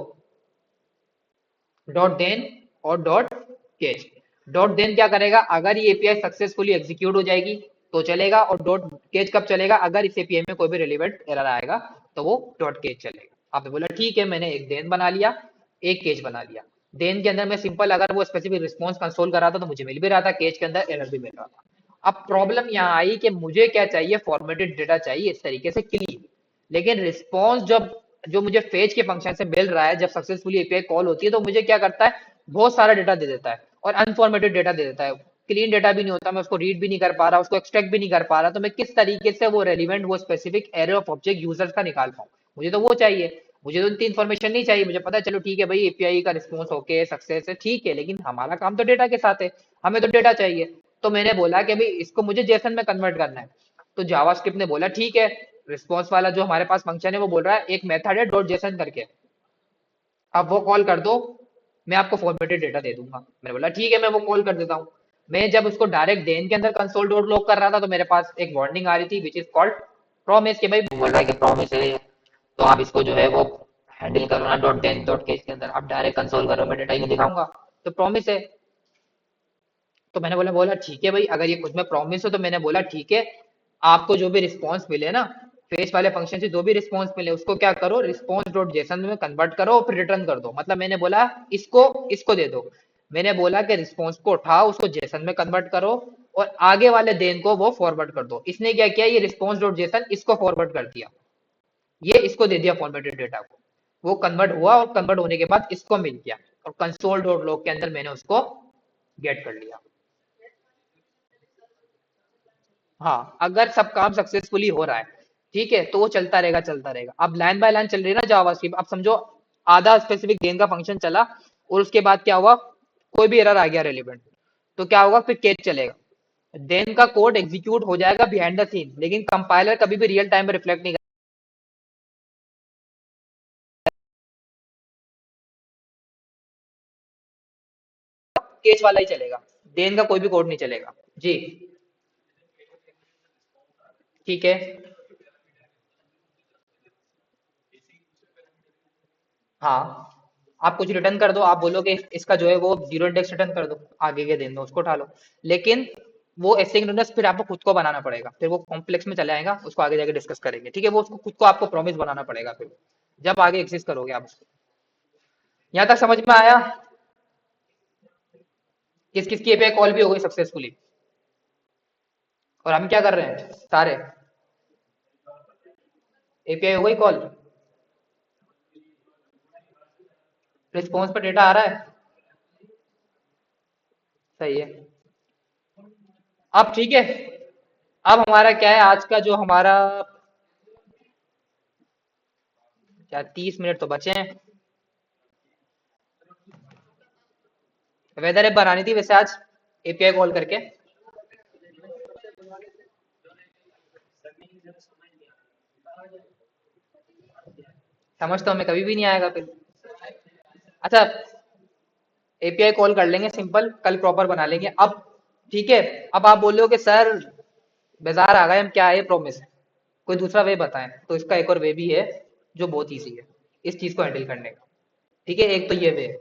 डॉट देन और डॉट केच। डॉट देन क्या करेगा, अगर ये एपीआई सक्सेसफुली एग्जीक्यूट हो जाएगी तो चलेगा, और डॉट केच कब चलेगा, अगर इस एपीआई में कोई भी रिलेवेंट एरर आएगा तो वो डॉट केच चलेगा। आपने बोला ठीक है, मैंने एक देन बना लिया, एक केज बना लिया। देन के अंदर मैं सिंपल अगर वो स्पेसिफिक रिस्पॉन्स कंसोल कर रहा था तो मुझे मिल भी रहा था, केज के अंदर एरर भी मिल रहा था। अब प्रॉब्लम यहाँ आई कि मुझे क्या चाहिए, फॉर्मेटेड डेटा चाहिए इस तरीके से क्लीन। लेकिन रिस्पॉन्स जब जो मुझे फेज के फंक्शन से मिल रहा है, जब सक्सेसफुली एपीआई कॉल होती है तो मुझे क्या करता है, बहुत सारा डेटा दे देता है और अनफॉर्मेटेड डेटा दे देता है। क्लीन डेटा भी नहीं होता, मैं उसको रीड भी नहीं कर पा रहा, उसको एक्सट्रैक्ट भी नहीं कर पा रहा, तो मैं किस तरीके से वो रेलिवेंट वो specific array of object users का निकाल पाऊँ। मुझे तो वो चाहिए, मुझे तो इतनी इन्फॉर्मेशन नहीं चाहिए। मुझे पता है चलो ठीक है भाई, एपीआई का रिस्पॉन्स ओके सक्सेस है ठीक है, लेकिन हमारा काम तो डेटा के साथ है, हमें तो डेटा चाहिए। तो मैंने बोला कि भाई इसको मुझे जेसन में कन्वर्ट करना है। तो जावास्क्रिप्ट ने बोला ठीक है, रिस्पॉन्स वाला जो हमारे पास फंक्शन है वो बोल रहा है एक मेथड है डॉट जेसन करके, अब वो कॉल कर दो, मैं आपको फॉर्मेटेड डेटा दे दूंगा। मैंने बोला ठीक है, मैं वो कॉल कर देता हूँ। मैं जब उसको डायरेक्ट देन के अंदर कंसोल डॉट लॉग कर रहा था तो मेरे पास एक वार्निंग आ रही थी विच इज कॉल्ड प्रॉमिस, के भाई बोल रहा है कि प्रॉमिस है, तो आप इसको जो है वो हैंडल करो ना डॉट देन डॉट केस के अंदर, आप डायरेक्ट कंसोल करो, मैं डेटा ही नहीं दिखाऊंगा। तो प्रॉमिस है। तो मैंने बोला बोला ठीक है भाई, अगर ये कुछ में प्रॉमिस हो तो मैंने बोला ठीक है, आपको जो भी रिस्पॉन्स मिले ना फेच वाले फंक्शन से, जो भी रिस्पॉन्स मिले उसको क्या करो, रिस्पॉन्स डॉट जेसन में कन्वर्ट करो और फिर रिटर्न कर दो। मतलब मैंने बोला इसको इसको दे दो। मैंने बोला कि रिस्पॉन्स को उठाओ, उसको जेसन में कन्वर्ट करो और आगे वाले देन को वो फॉरवर्ड कर दो। इसने क्या किया, ये रिस्पॉन्स डॉट जेसन इसको फॉरवर्ड कर दिया, ये इसको दे दिया फॉर्मेटेड डेटा को। वो कन्वर्ट हुआ और कन्वर्ट होने के बाद इसको मिल गया और कंसोल डॉट लॉग के अंदर मैंने उसको गेट कर लिया। हाँ, अगर सब काम सक्सेसफुली हो रहा है ठीक है तो वो चलता रहेगा चलता रहेगा। अब लाइन बाय लाइन चल रही है ना जावास्क्रिप्ट, अब समझो आधा स्पेसिफिक गेन का फंक्शन चला और उसके बाद क्या हुआ, कोई भी एरर आ गया रेलिवेंट, तो क्या होगा, फिर केस चलेगा, देन का कोड एग्जीक्यूट हो जाएगा बिहाइंड द सीन, लेकिन कंपाइलर कभी भी रियल टाइम में रिफ्लेक्ट नहीं करेगा, केस वाला ही चलेगा, देन का कोई भी कोड नहीं चलेगा। जी ठीक है। हाँ, आप कुछ रिटर्न कर दो, आप बोलो कि इसका जो है वो जीरो इंडेक्स रिटर्न कर दो, आगे के दिन दो उसको उठा लो। लेकिन वो एसिंक्रोनस फिर आपको खुद को बनाना पड़ेगा, फिर वो कॉम्प्लेक्स में चले आएगा, उसको आगे जाके डिस्कस करेंगे ठीक है। वो उसको खुद को आपको प्रॉमिस बनाना पड़ेगा फिर, जब आगे एक्सिस करोगे आप उसको। यहाँ तक समझ में आया? किस किस की एपीआई कॉल भी हो गई सक्सेसफुली, और हम क्या कर रहे हैं सारे, एपीआई हो गई कॉल, रिस्पॉन्स पर डेटा आ रहा है, सही है। अब ठीक है, अब हमारा क्या है आज का जो हमारा, क्या 30 मिनट तो बचे हैं। वेदर ऐप बनानी थी वैसे आज, एपीआई कॉल करके। समझ तो हमें कभी भी नहीं आएगा फिर। अच्छा, एपीआई कॉल कर लेंगे सिंपल, कल प्रॉपर बना लेंगे अब। ठीक है, अब आप बोल रहे हो कि सर बाजार आ गए हम, क्या है प्रॉमिस, कोई दूसरा वे बताएं। तो इसका एक और वे भी है जो बहुत ईजी है इस चीज को हैंडल करने का। ठीक है, एक तो ये वे है।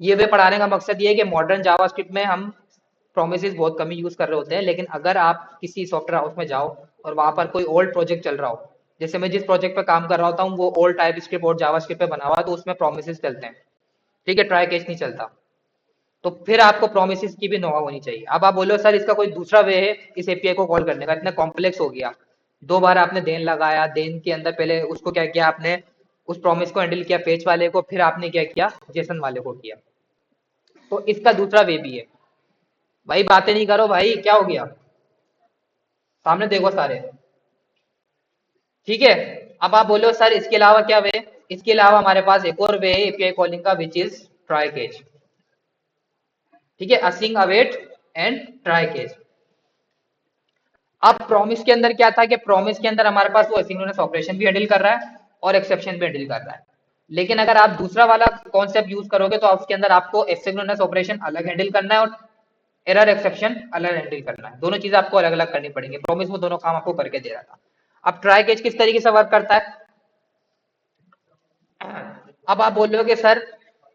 ये वे पढ़ाने का मकसद ये है कि मॉडर्न जावास्क्रिप्ट में हम प्रोमिसेस बहुत कम यूज कर रहे होते हैं, लेकिन अगर आप किसी सॉफ्टवेयर हाउस में जाओ और वहां पर कोई ओल्ड प्रोजेक्ट चल रहा हो, जैसे मैं जिस प्रोजेक्ट पे काम कर रहा होता हूँ वो ओल्ड टाइप स्क्रिप्ट और जावास्क्रिप्ट पे बना हुआ है, तो उसमें प्रोमिसेस चलते हैं ठीक है, ट्राई केस नहीं चलता। तो फिर आपको प्रोमिसेस की भी नोहा होनी चाहिए। अब आप बोलो सर इसका कोई दूसरा वे है इस एपीआई को कॉल करने का, इतना कॉम्प्लेक्स हो गया, दो बार आपने देन लगाया, देन के अंदर पहले उसको क्या किया आपने, उस प्रॉमिस को हैंडल किया फेच वाले को, फिर आपने क्या किया जेसन वाले को किया। तो इसका दूसरा वे भी है। भाई बातें नहीं करो भाई, क्या हो गया, सामने देखो सारे। ठीक है, अब आप बोलो सर इसके अलावा क्या वे, इसके अलावा हमारे पास एक और वे है एपीआई कॉलिंग का विच इज ट्राई केज। ठीक है, async await and try catch. अब प्रॉमिस के अंदर क्या था कि प्रॉमिस के अंदर हमारे पास वो एसिंक्रोनस ऑपरेशन भी हैंडल कर रहा है और एक्सेप्शन भी हैंडल कर रहा है। लेकिन अगर आप दूसरा वाला कॉन्सेप्ट यूज करोगे तो उसके अंदर आपको एसिंक्रोनस ऑपरेशन अलग हैंडल करना है और एरर एक्सेप्शन अलग हैंडल करना है, दोनों चीजें आपको अलग अलग करनी पड़ेंगी। प्रॉमिस में दोनों काम आपको करके दे रहा था। अब ट्राई केज किस तरीके से वर्क करता है, अब आप बोल रहे हो कि सर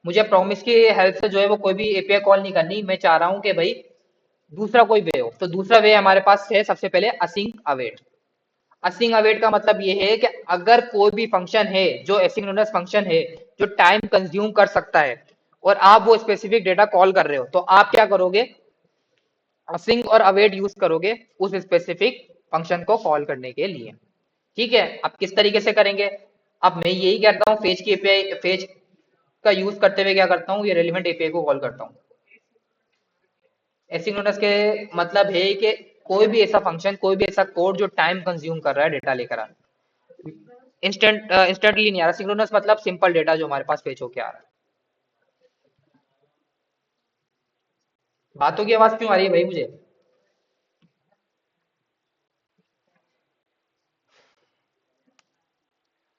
मुझे प्रॉमिस की हेल्प से जो है वो कोई भी एपीआई कॉल नहीं करनी, मैं चाह रहा हूं कि भाई दूसरा कोई वे हो। तो दूसरा वे हमारे पास है सबसे पहले असिंक अवेट। असिंग अवेट का मतलब ये है कि अगर कोई भी फंक्शन है जो एसिंक्रोनस फंक्शन है जो टाइम कंज्यूम कर सकता है और आप वो स्पेसिफिक डेटा कॉल कर रहे हो, तो आप क्या करोगे, असिंग और अवेट यूज करोगे उस स्पेसिफिक फंक्शन को कॉल करने के लिए। ठीक है, अब किस तरीके से करेंगे, अब मैं यही करता हूँ, फेज की एपीआई, फेज का यूज करते हुए क्या करता हूँ, ये रेलिवेंट एपीआई को कॉल करता हूँ। एसिंक्रोनस के मतलब है कि कोई भी ऐसा फंक्शन, कोई भी ऐसा कोड जो टाइम कंज्यूम कर रहा है डेटा लेकर आ, इंस्टेंटली नहीं आ रहा। सिंक्रोनस मतलब सिंपल डेटा जो हमारे पास फेच होके आ रहा है। बातों की आवाज क्यों आ रही है भाई मुझे?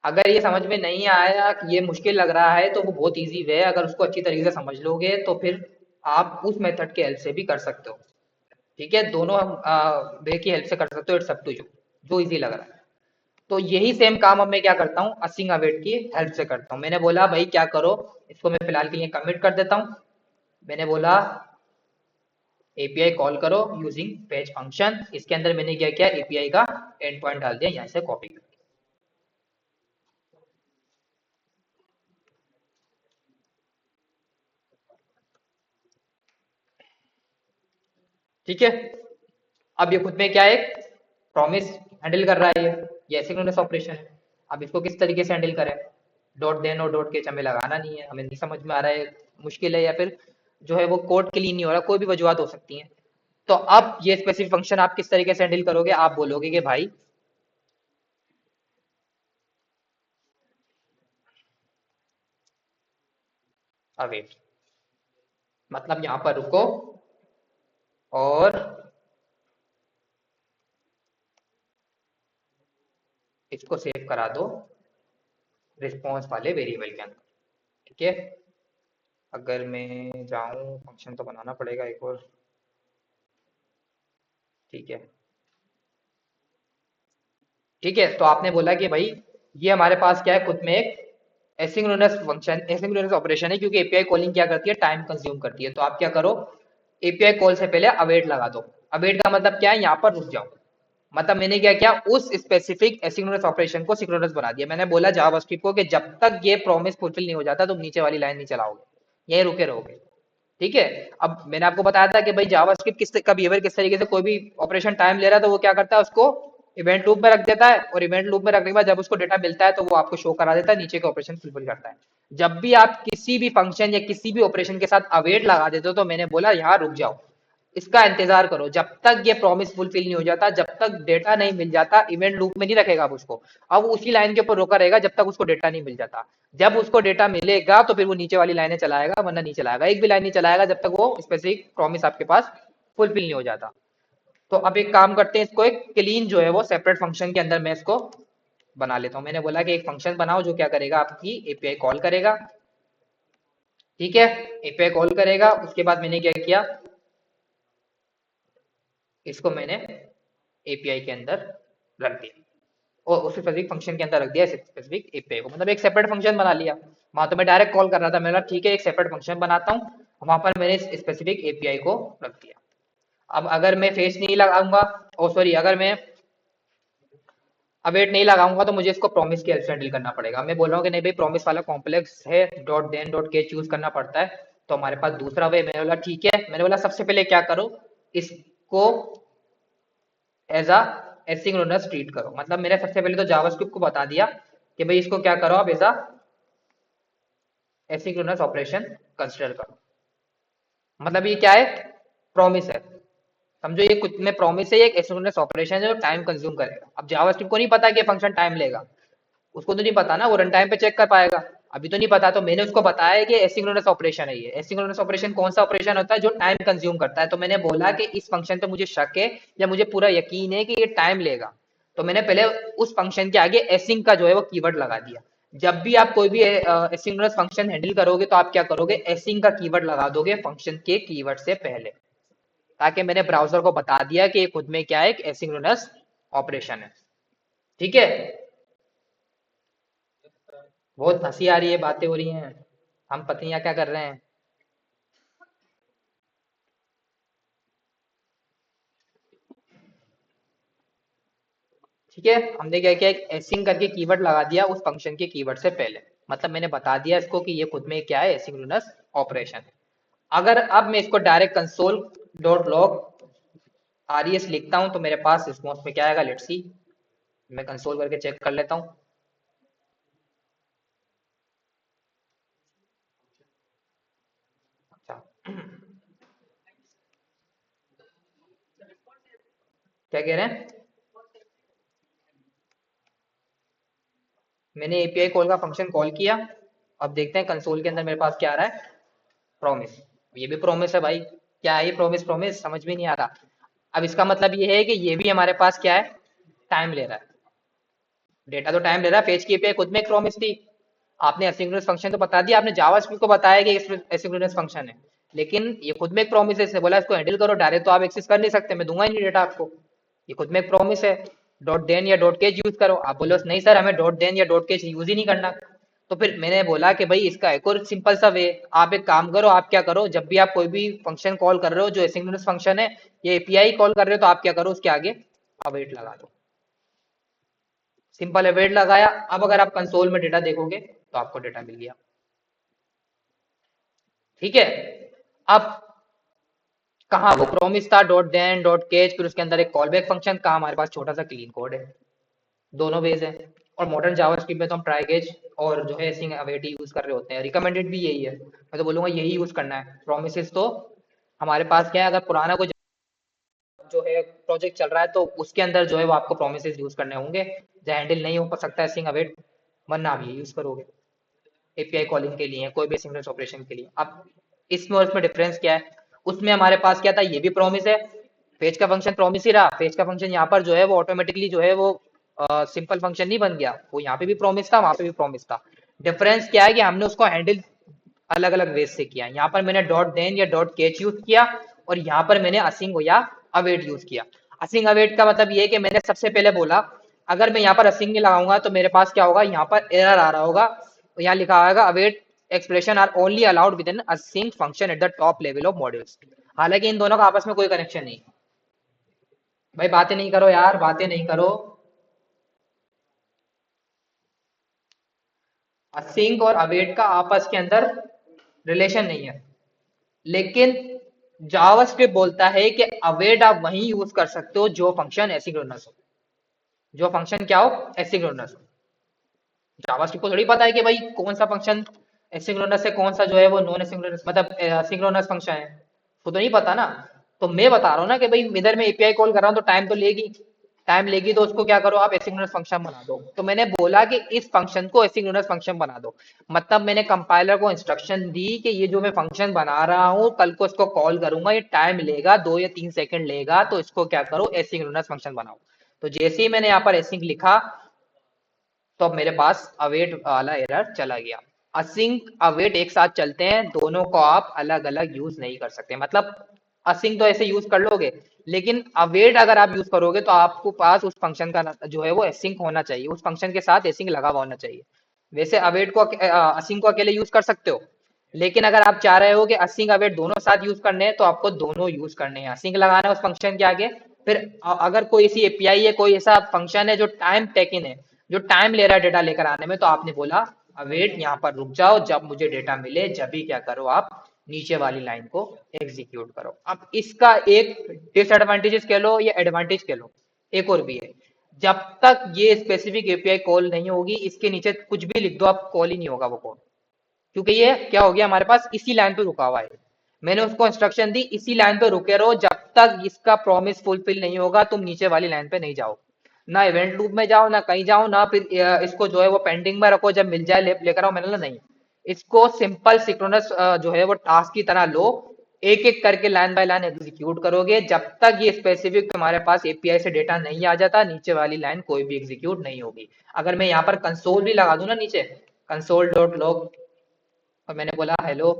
अगर ये समझ में नहीं आया कि ये मुश्किल लग रहा है तो वो बहुत इजी वे है, अगर उसको अच्छी तरीके से समझ लोगे तो फिर आप उस मेथड के हेल्प से भी कर सकते हो। ठीक है, दोनों हम वे की हेल्प से कर सकते हो, इट्स अप टू यू, जो इजी लग रहा है। तो यही सेम काम अब मैं क्या करता हूँ, असिंग अवेट की हेल्प से करता हूँ। मैंने बोला भाई क्या करो, इसको मैं फिलहाल के लिए कमिट कर देता हूँ। मैंने बोला एपीआई कॉल करो यूजिंग फेच फंक्शन, इसके अंदर मैंने क्या किया, एपीआई का एंड पॉइंट डाल दिया यहाँ से कॉपी कर। ठीक है, अब ये खुद में क्या है, प्रॉमिस हैंडल कर रहा है, ये एसिंक्रोनस ऑपरेशन है। अब इसको किस तरीके से हैंडल करें, डॉट देन और डॉट केच हमें लगाना नहीं है, हमें नहीं समझ में आ रहा है, मुश्किल है, या फिर जो है वो कोड क्लीन नहीं हो रहा, कोई भी वजूहत हो सकती है। तो अब ये स्पेसिफिक फंक्शन आप किस तरीके से हैंडल करोगे, आप बोलोगे कि भाई अवेट, मतलब यहाँ पर रुको और इसको सेव करा दो रिस्पॉन्स वाले वेरिएबल के अंदर। ठीक है, अगर मैं जाऊं, फंक्शन तो बनाना पड़ेगा एक और। ठीक है, ठीक है, तो आपने बोला कि भाई ये हमारे पास क्या है, खुद में एक एसिंक्रोनस फंक्शन, एसिंक्रोनस ऑपरेशन है, क्योंकि एपीआई कॉलिंग क्या करती है, टाइम कंज्यूम करती है। तो आप क्या करो, एपीआई कॉल से पहले अवेट लगा दो। अवेट का मतलब क्या है, यहाँ पर रुक जाओ। मतलब मैंने क्या किया, उस स्पेसिफिक एसिंक्रोनस ऑपरेशन को सिंक्रोनस बना दिया। मैंने बोला जावास्क्रिप्ट को कि जब तक ये प्रॉमिस फुलफिल नहीं हो जाता तुम नीचे वाली लाइन नहीं चलाओगे, यहीं रुके रहोगे। ठीक है, अब मैंने आपको बताया था कि भाई जावास्क्रिप्ट किस का बिहेवियर किस तरीके से, कोई भी ऑपरेशन टाइम ले रहा है तो वो क्या करता है, उसको इवेंट लूप में रख देता है, और इवेंट लूप में रखने के बाद जब उसको डेटा मिलता है तो वो आपको शो करा देता है, नीचे के ऑपरेशन फुलफिल करता है। जब भी आप किसी भी फंक्शन या किसी भी ऑपरेशन के साथ अवेट लगा देते हो तो मैंने बोला यहाँ रुक जाओ, इसका इंतजार करो, जब तक ये प्रॉमिस फुलफिल नहीं हो जाता, जब तक डेटा नहीं मिल जाता, इवेंट लूप में नहीं रखेगा अब उसको। अब उसी लाइन के ऊपर रोका रहेगा जब तक उसको डेटा नहीं मिल जाता। जब उसको डेटा मिलेगा तो फिर वो नीचे वाली लाइनें चलाएगा, वरना नहीं चलाएगा, एक भी लाइन नहीं चलाएगा जब तक वो स्पेसिफिक प्रॉमिस आपके पास फुलफिल नहीं हो जाता। तो अब एक काम करते हैं, इसको एक क्लीन जो है वो सेपरेट फंक्शन के अंदर मैं इसको बना लेता हूँ। मैंने बोला कि एक फंक्शन बनाओ जो क्या करेगा, आपकी एपीआई कॉल करेगा। ठीक है, एपीआई कॉल करेगा, उसके बाद मैंने क्या किया, इसको मैंने एपीआई के अंदर रख दिया, और उस स्पेसिफिक फंक्शन के अंदर रख दिया स्पेसिफिक एपीआई को, मतलब एक सेपरेट फंक्शन बना लिया। वहां तो मैं डायरेक्ट कॉल कर रहा था, मैंने बोला ठीक है एक सेपरेट फंक्शन बनाता हूँ, वहां पर मैंने स्पेसिफिक एपीआई को रख दिया। अब अगर मैं फेस नहीं लगाऊंगा, ओ सॉरी, अगर मैं अवेट नहीं लगाऊंगा तो मुझे इसको प्रॉमिस की हेल्प से हैंडल करना पड़ेगा। मैं बोल रहा हूँ कि नहीं भाई प्रॉमिस वाला कॉम्प्लेक्स है, डॉट देन डॉट के चूज करना पड़ता है, तो हमारे पास दूसरा वे। मैंने बोला ठीक है, मैंने बोला सबसे पहले क्या करो, इसको एज अ एसिंक्रोनस ट्रीट करो। मतलब मैंने सबसे पहले तो जावास्क्रिप्ट को बता दिया कि भाई इसको क्या करो, आप as a asynchronous operation consider करो। मतलब ये क्या है, प्रॉमिस है, समझो ये कुछ में प्रॉमिस है, ये एक एसिंक्रोनस ऑपरेशन है जो टाइम कंज्यूम करेगा। अब जावास्क्रिप्ट को नहीं पता कि फंक्शन टाइम लेगा, उसको तो नहीं पता ना, वो रन टाइम पे चेक कर पाएगा, अभी तो नहीं पता। तो मैंने उसको बताया कि एसिंक्रोनस ऑपरेशन है, ये एसिंक्रोनस ऑपरेशन कौन सा ऑपरेशन होता है, जो टाइम कंज्यूम करता है। तो मैंने बोला कि इस फंक्शन पे मुझे शक है या मुझे पूरा यकीन है कि ये टाइम लेगा, तो मैंने पहले उस फंक्शन के आगे एसिंक का जो है वो कीवर्ड लगा दिया। जब भी आप कोई भी एसिंक्रोनस फंक्शन हैंडल करोगे तो आप क्या करोगे, एसिंक का कीवर्ड लगा दोगे फंक्शन के कीवर्ड से पहले, ताकि मैंने ब्राउजर को बता दिया कि ये खुद में क्या है, एक एसिंक्रोनस ऑपरेशन है। ठीक है, बहुत हंसी आ रही है, बातें हो रही हैं, हम पता नहीं यहाँ क्या कर रहे हैं। ठीक है, हमने क्या किया, एक एसिंग करके कीवर्ड लगा दिया उस फंक्शन के कीवर्ड से पहले। मतलब मैंने बता दिया इसको कि ये खुद में क्या है, एसिंक्रोनस ऑपरेशन। अगर अब मैं इसको direct console dot log RES लिखता हूं तो मेरे पास रिस्पॉन्स में क्या आएगा, लेट्स सी। मैं कंसोल करके चेक कर लेता हूँ। अच्छा, क्या कह रहे हैं? मैंने एपीआई कॉल का फंक्शन कॉल किया। अब देखते हैं कंसोल के अंदर मेरे पास क्या आ रहा है, प्रॉमिस। ये भी प्रॉमिस है भाई, क्या है ये प्रॉमिस, प्रॉमिस समझ में नहीं आ रहा। अब इसका मतलब ये है कि ये भी हमारे पास क्या है, टाइम ले रहा है। डेटा तो टाइम ले रहा है, पेज की एपीआई खुद में एक प्रॉमिस थी। आपने एसिंक्रोनस फंक्शन तो बता दिया, आपने जावास्क्रिप्ट को बताया कि एसिंक्रोनस फंक्शन है, लेकिन ये खुद में एक प्रॉमिस है। इसने बोला इसको हैंडल करो, डायरेक्ट तो आप एक्सेस कर नहीं सकते, मैं दूंगा ही नहीं डेटा आपको। ये खुद में एक प्रॉमिस है। डॉट देन या डॉट केज यूज करो, आप बोलो नहीं सर हमें डॉट देन या डॉट केज यूज ही नहीं करना। तो फिर मैंने बोला कि भाई इसका एक और सिंपल सा वे, आप एक काम करो, आप क्या करो, जब भी आप कोई भी फंक्शन कॉल कर रहे हो जो एसिंक्रोनस फंक्शन है, ये एपीआई कॉल कर रहे हो, तो आप क्या करो, उसके आगे अवेट लगा दो। सिंपल अवेट लगाया। अब अगर आप कंसोल में डेटा देखोगे तो आपको डेटा मिल गया। ठीक है। अब कहाँ वो प्रॉमिस था, डॉट देन डॉट केच, फिर उसके अंदर एक कॉल बैक फंक्शन, कहाँ हमारे पास छोटा सा क्लीन कोड है। दोनों वेज है। और मॉडर्न जावास्क्रिप्ट में तो हम ट्राई केच और जो है सिंग अवेट यूज कर रहे होते हैं, रिकमेंडेड भी यही है। मैं तो बोलूंगा यही यूज करना है। प्रोमिस तो हमारे पास क्या है, अगर पुराना कोई जो है प्रोजेक्ट चल रहा है तो उसके अंदर जो है वो आपको प्रोमिस यूज करने होंगे। जहाँ हैंडल नहीं हो सकता है सिंग अवेट, वरना आप ये यूज करोगे एपीआई कॉलिंग के लिए, कोई भी सिंक्रोनस ऑपरेशन के लिए। अब इसमें और इसमें डिफरेंस क्या है, उसमें हमारे पास क्या था, ये भी प्रॉमिस है, पेज का फंक्शन प्रॉमिस ही रहा। पेज का फंक्शन यहाँ पर जो है वो ऑटोमेटिकली जो है वो सिंपल फंक्शन नहीं बन गया, वो यहाँ पे भी प्रॉमिस था, वहां पे भी प्रॉमिस था। डिफरेंस क्या है कि हमने उसको हैंडल अलग अलग वेज से किया। यहाँ पर मैंने डॉट देन या डॉट केच यूज किया, और यहाँ पर मैंने असिंग या अवेट यूज किया। असिंग अवेट का मतलब ये है कि मैंने सबसे पहले बोला, अगर मैं यहाँ पर असिंग नहीं लगाऊंगा तो मेरे पास क्या होगा, यहाँ पर एरर आ रहा होगा, यहाँ लिखा आएगा await expression are only allowed within async function at the top level of modules. हालांकि इन दोनों का आपस में कोई कनेक्शन नहीं। भाई बातें नहीं करो यार, बातें नहीं करो। असिंग और अवेट का आपस के अंदर रिलेशन नहीं है, लेकिन जावास्क्रिप्ट बोलता है कि अवेट आप वहीं यूज कर सकते हो जो फंक्शन एसिंक्रोनस हो, जो फंक्शन क्या हो, एसिंक्रोनस हो। जावास्क्रिप्ट को थोड़ी पता है कि भाई कौन सा फंक्शन एसिंक्रोनस है, कौन सा जो है वो नॉन एसिंक्रोनस मतलब सिंक्रोनस फंक्शन है, उसको तो नहीं पता ना। तो मैं बता रहा हूँ ना कि भाई इधर मैं एपीआई कॉल कर रहा हूँ तो टाइम तो लेगी, टाइम लेगी, तो उसको क्या करो, आप एसिंक्रोनस फंक्शन बना दो। तो मैंने बोला कि इस फंक्शन को एसिंक्रोनस फंक्शन बना दो। मतलब मैंने कंपाइलर को इंस्ट्रक्शन दी कि ये जो मैं फंक्शन बना रहा हूँ कल को इसको कॉल करूंगा, ये टाइम लेगा, 2 या 3 सेकंड लेगा, तो इसको क्या करो, एसिंक्रोनस फंक्शन बनाओ। तो जैसे ही मैंने यहाँ पर एसिंक लिखा, तो अब मेरे पास अवेट वाला एरर चला गया। असिंक अवेट एक साथ चलते हैं, दोनों को आप अलग अलग यूज नहीं कर सकते। मतलब असिंक तो ऐसे यूज कर लोगे, लेकिन अवेट अगर आप यूज करोगे तो आपको पास उस फंक्शन का जो है वो एसिंक होना चाहिए, उस फंक्शन के साथ एसिंक लगा हुआ होना चाहिए। वैसे अवेट को असिंक को अकेले यूज कर सकते हो, लेकिन अगर आप चाह रहे हो कि असिंक अवेट दोनों साथ यूज करने हैं तो आपको दोनों यूज करने हैं। असिंक लगाना है उस फंक्शन के आगे, फिर अगर कोई ऐसी एपीआई है, कोई ऐसा फंक्शन है जो टाइम टेकिन है, जो टाइम ले रहा है डेटा लेकर आने में, तो आपने बोला अवेट यहाँ पर रुक जाओ, जब मुझे डेटा मिले जब भी क्या करो, आप नीचे वाली लाइन को एग्जीक्यूट करो। अब इसका एक डिसएडवांटेजेस कह लो या एडवांटेज कह लो, एक और भी है। जब तक ये स्पेसिफिक एपीआई कॉल नहीं होगी, इसके नीचे कुछ भी लिख दो आप, कॉल ही नहीं होगा वो कोड। क्योंकि ये क्या हो गया, हमारे पास इसी लाइन पे रुका हुआ है। मैंने उसको इंस्ट्रक्शन दी इसी लाइन पे रुके रहो, जब तक इसका प्रॉमिस फुलफिल नहीं होगा तुम नीचे वाली लाइन पे नहीं जाओ, ना इवेंट लूप में जाओ, ना कहीं जाओ, ना फिर इसको जो है वो पेंडिंग में रखो, जब मिल जाए लेकर आओ। मैंने बोला नहीं, इसको सिंपल सिक्रोनस जो है वो टास्क की तरह लो, एक एक करके लाइन बाय लाइन एग्जीक्यूट करोगे, जब तक ये स्पेसिफिक तुम्हारे पास एपीआई से डेटा नहीं आ जाता, नीचे वाली लाइन कोई भी एग्जीक्यूट नहीं होगी। अगर मैं यहाँ पर कंसोल भी लगा दूं ना नीचे, कंसोल डॉट लॉग, और मैंने बोला हेलो,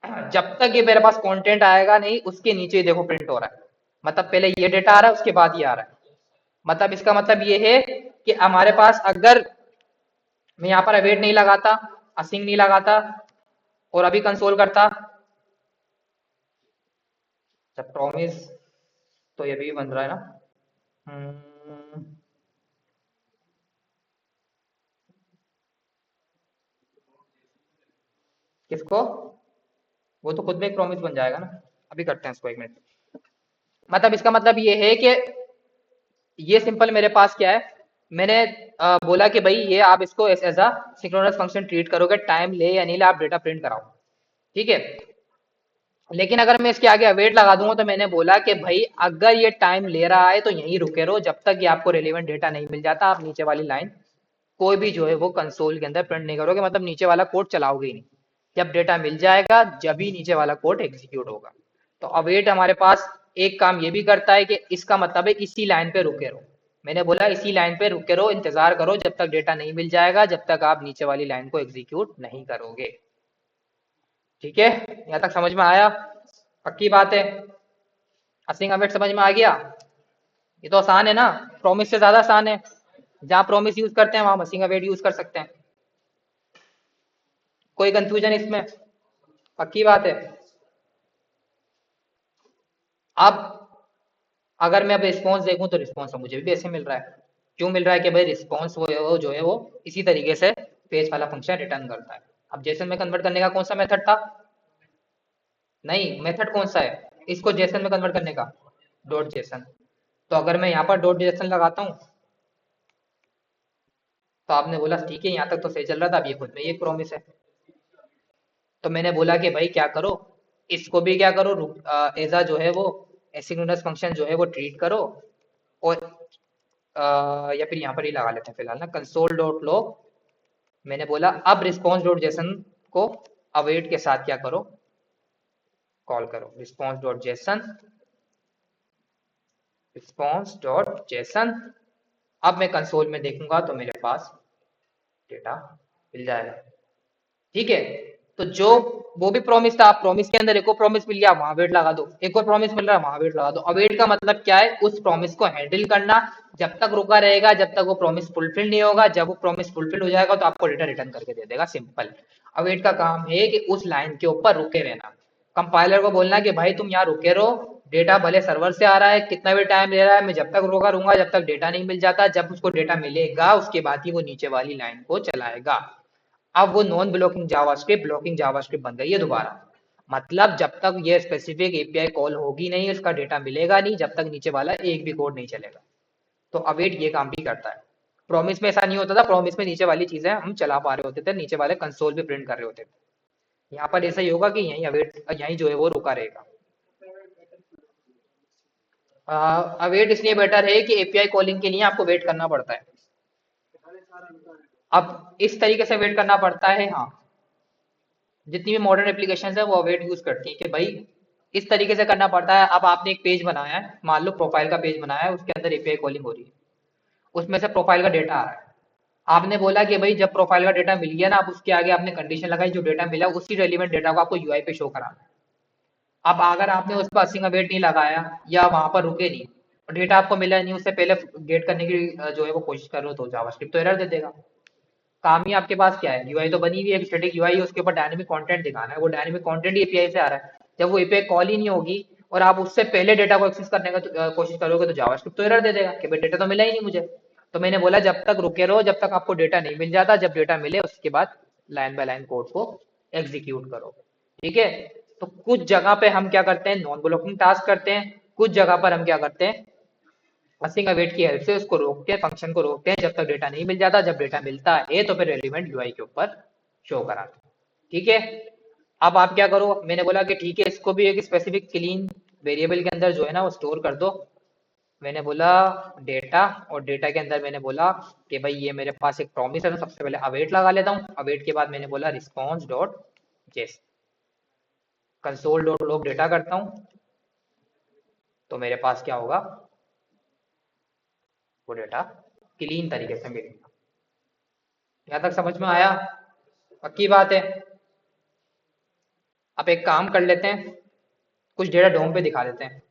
जब तक ये मेरे पास कंटेंट आएगा नहीं उसके नीचे ही देखो प्रिंट हो रहा है। मतलब पहले ये डेटा आ रहा है उसके बाद ये आ रहा है। मतलब इसका मतलब ये है कि हमारे पास अगर मैं यहाँ पर अवेट नहीं लगाता, असिंग नहीं लगाता, और अभी कंसोल करता, जब प्रॉमिस, तो ये भी बन रहा है ना, हम्म, किसको? वो तो खुद में एक प्रॉमिस बन जाएगा ना। अभी करते हैं इसको, 1 मिनट। मतलब इसका मतलब ये है कि ये सिंपल मेरे पास क्या है, मैंने बोला कि भाई ये आप इसको as a synchronous function treat करोगे, टाइम ले या नहीं ले, आप डेटा प्रिंट कराओ। ठीक है। लेकिन अगर मैं इसके आगे अवेट लगा दूंगा तो मैंने बोला कि भाई अगर ये टाइम ले रहा है तो यहीं रुके रहो जब तक ये आपको रेलिवेंट डेटा नहीं मिल जाता, आप नीचे वाली लाइन कोई भी जो है वो कंसोल के अंदर प्रिंट नहीं करोगे, मतलब नीचे वाला कोड चलाओगे ही नहीं। जब डेटा मिल जाएगा जब ही नीचे वाला कोड एग्जीक्यूट होगा। तो अवेट हमारे पास एक काम ये भी करता है कि इसका मतलब है इसी लाइन पे रुके रहो। मैंने बोला इसी लाइन पे रुके रहो, इंतजार करो जब तक डेटा नहीं मिल जाएगा, जब तक आप नीचे वाली लाइन को एग्जीक्यूट नहीं करोगे। ठीक है, यहाँ तक समझ में आया? पक्की बात है? असिंग अवेट समझ में आ गया? ये तो आसान है ना, प्रॉमिस से ज्यादा आसान है। जहाँ प्रॉमिस यूज करते हैं वहां मसिंग अवेट यूज कर सकते हैं। कोई कंफ्यूजन इसमें? पक्की बात है? अब अगर मैं अब रिस्पॉन्स देखूं तो रिस्पॉन्स मुझे भी ऐसे मिल रहा है। क्यों मिल रहा है? कि भाई रिस्पॉन्स वो जो है वो इसी तरीके से पेज वाला फंक्शन रिटर्न करता है। अब जेसन में कन्वर्ट करने का कौन सा मेथड था? नहीं, मेथड कौन सा है इसको जेसन में कन्वर्ट करने का? Dot JSON. तो अगर मैं यहाँ पर डॉट जेसन लगाता हूँ तो आपने बोला ठीक है, यहाँ तक तो सही चल रहा था, अब ये खुद में ये प्रॉमिस है। तो मैंने बोला कि भाई क्या करो, इसको भी क्या करो, एजा जो है वो एसिंक्रोनस फंक्शन जो है वो ट्रीट करो। और या फिर यहाँ पर ही लगा लेते हैं फिलहाल ना, कंसोल डॉट लॉग। मैंने बोला अब रिस्पॉन्स डॉट जेसन को अवेट के साथ क्या करो, कॉल करो response dot JSON, response dot JSON. अब मैं कंसोल में देखूंगा तो मेरे पास डेटा मिल जाएगा। ठीक है। तो जो वो भी प्रॉमिस था, प्रॉमिस के अंदर एक और प्रॉमिस मिल गया, वहां वेट लगा दो। एक और प्रॉमिस मिल रहा है, वहां वेट लगा दो। अवेट का मतलब क्या है? उस प्रॉमिस को हैंडल करना, जब तक रुका रहेगा जब तक वो प्रॉमिस फुलफिल नहीं होगा, जब वो प्रॉमिस फुलफिल हो जाएगा तो आपको डेटा रिटर्न करके दे देगा। सिंपल। अवेट का काम है कि उस लाइन के ऊपर रुके रहना, कंपाइलर को बोलना कि भाई तुम यहाँ रुके रहो, डेटा भले सर्वर से आ रहा है, कितना भी टाइम ले रहा है, मैं जब तक रोका रहूंगा जब तक डेटा नहीं मिल जाता। जब उसको डेटा मिलेगा उसके बाद ही वो नीचे वाली लाइन को चलाएगा। अब वो non blocking JavaScript blocking JavaScript बन गई है दोबारा। मतलब जब तक ये स्पेसिफिक एपीआई कॉल होगी नहीं, उसका डेटा मिलेगा नहीं, जब तक नीचे वाला एक भी कोड नहीं चलेगा। तो अवेट ये काम भी करता है। प्रॉमिस में ऐसा नहीं होता था, प्रॉमिस में नीचे वाली चीजें हम चला पा रहे होते थे, नीचे वाले कंसोल भी प्रिंट कर रहे होते थे। यहाँ पर ऐसा ही होगा कि यहीं अवेट, यहीं जो है वो रुका रहेगा। अवेट इसलिए बेटर है कि एपीआई कॉलिंग के लिए आपको वेट करना पड़ता है। अब इस तरीके से वेट करना पड़ता है, हाँ। जितनी भी मॉडर्न एप्लीकेशन है वो अवेट यूज करती है कि भाई इस तरीके से करना पड़ता है। अब आपने एक पेज बनाया है, मान लो प्रोफाइल का पेज बनाया है, उसके अंदर एपीआई कॉलिंग हो रही है, उसमें से प्रोफाइल का डेटा आ रहा है। आपने बोला कि भाई जब प्रोफाइल का डेटा मिल गया ना, आप उसके आगे आपने कंडीशन लगाई, जो डेटा मिला उसी रेलिवेंट डेटा को आपको यूआई पे शो कराना है। अब अगर आपने उस पर अस्सिंग अवेट नहीं लगाया या वहां पर रुके नहीं और डेटा आपको मिला नहीं, उससे पहले गेट करने की जो है वो कोशिश कर रहे हो, तो जावास्क्रिप्ट तो एरर दे देगा। काम ही आपके पास क्या है, यूआई तो बनी हुई है, स्टैटिक यूआई है, उसके ऊपर डायनेमिक कंटेंट दिखाना है, वो डायनेमिक कंटेंट ही एपीआई से आ रहा है। जब वो एपीआई कॉल ही नहीं होगी और आप उससे पहले डेटा को एक्सेस करने का कोशिश करोगे तो जावास्क्रिप्ट तो एरर दे देगा कि भाई डेटा तो मिला ही नहीं मुझे। तो मैंने बोला जब तक रुके रहो जब तक आपको डेटा नहीं मिल जाता, जब डेटा मिले उसके बाद लाइन बाय लाइन कोड को एग्जीक्यूट करो। ठीक है। तो कुछ जगह पे हम क्या करते हैं, नॉन ब्लॉकिंग टास्क करते हैं, कुछ जगह पर हम क्या करते हैं, असिंग अवेट की हेल्प से उसको रोकते हैं, फंक्शन को रोकते हैं जब तक डेटा नहीं मिल जाता। जब डेटा मिलता है तो फिर रेलिवेंट यूआई के ऊपर शो कराते हैं। ठीक है। अब आप क्या करो, मैंने बोला कि ठीक है इसको भी एक स्पेसिफिक क्लीन वेरिएबल के अंदर जो है ना वो स्टोर कर दो। मैंने बोला डेटा, और डेटा के अंदर मैंने बोला कि भाई ये मेरे पास एक प्रॉमिस है, तो सबसे पहले अवेट लगा लेता हूँ। अवेट के बाद मैंने बोला रिस्पॉन्स डॉट जेस, कंसोल डॉट लॉग डेटा करता हूँ, तो मेरे पास क्या होगा, वो डेटा क्लीन तरीके से मिलेगा। यहाँ तक समझ में आया? पक्की बात है? अब एक काम कर लेते हैं, कुछ डेटा डोम पे दिखा देते हैं।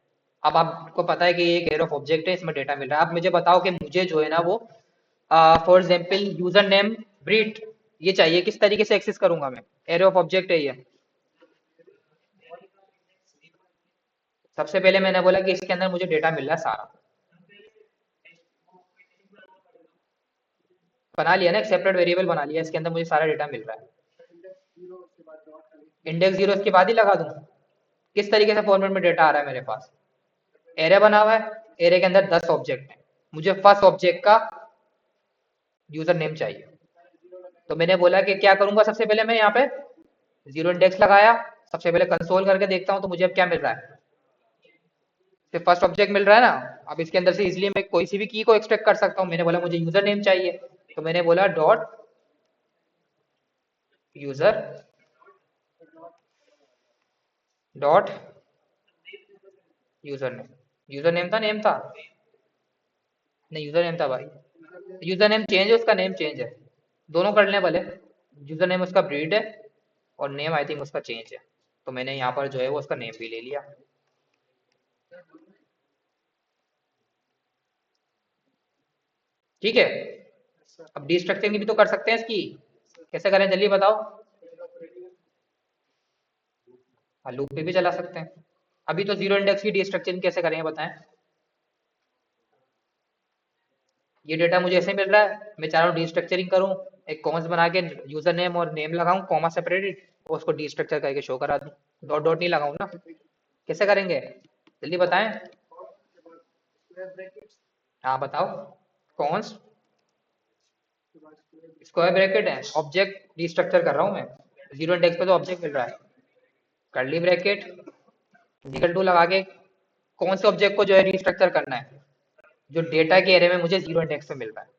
अब आपको पता है कि ये एक एरो ऑफ ऑब्जेक्ट है, इसमें डेटा मिल रहा है। आप मुझे बताओ कि मुझे जो है ना वो for example user name Breach ये चाहिए, किस तरीके से एक्सेस करूंगा मैं? एरो ऑफ ऑब्जेक्ट है ये। सबसे पहले मैंने बोला कि इसके अंदर मुझे डेटा मिल रहा है सारा। बना लिया ना, एक सेपरेट वेरिएबल बना लिया, इसके अंदर मुझे सारा डेटा मिल रहा है। इंडेक्स जीरो इसके बाद ही लगा दूं? किस तरीके से फॉर्मेट में डेटा आ रहा है मेरे पास? एरे बना हुआ है, एरे के अंदर 10 ऑब्जेक्ट है, मुझे फर्स्ट ऑब्जेक्ट का यूजर नेम चाहिए। तो मैंने बोला कि क्या करूंगा, सबसे पहले मैं यहाँ पे जीरो इंडेक्स लगाया, सबसे पहले कंसोल करके देखता हूँ तो मुझे अब क्या मिल रहा है, सिर्फ फर्स्ट ऑब्जेक्ट मिल रहा है ना। अब इसके अंदर से इजिली मैं कोई सी भी की को एक्सट्रैक्ट कर सकता हूँ। मैंने बोला मुझे यूजर नेम चाहिए, तो मैंने बोला dot user dot user name था, नेम था नहीं, यूजर नेम था भाई। यूजर नेम चेंज है, उसका नेम चेंज है, दोनों कर लें भले। यूजर नेम उसका ब्रीड है और नेम आई थिंक उसका चेंज है, तो मैंने यहाँ पर जो है वो उसका नेम भी ले लिया। ठीक है, अब डिस्ट्रक्चरिंग भी तो कर सकते हैं इसकी, कैसे करें जल्दी बताओ। हाँ, लूप पे भी चला सकते हैं। अभी तो जीरो इंडेक्स की डिस्ट्रक्चरिंग कैसे करेंगे बताएं। ये डेटा मुझे ऐसे मिल रहा है, मैं चाह रहा हूँ डिस्ट्रक्चरिंग करूँ, एक कॉमस बना के यूजर नेम और नेम लगाऊं कॉमा सेपरेटेड, और उसको डिस्ट्रक्चर करके शो करा दूं। डॉट डॉट नहीं लगाऊं ना, कैसे करेंगे जल्दी बताएं। हाँ बताओ। कॉन्स स्क्वायर ब्रैकेट है, ऑब्जेक्ट डिस्ट्रक्चर कर रहा हूँ मैं, जीरो इंडेक्स पे तो ऑब्जेक्ट मिल रहा है, कर्ली ब्रैकेट इक्वल टू लगा के कौन से ऑब्जेक्ट को जो है डिस्ट्रक्चर करना है, जो डेटा के एरे में मुझे जीरो इंडेक्स पे मिल रहा है।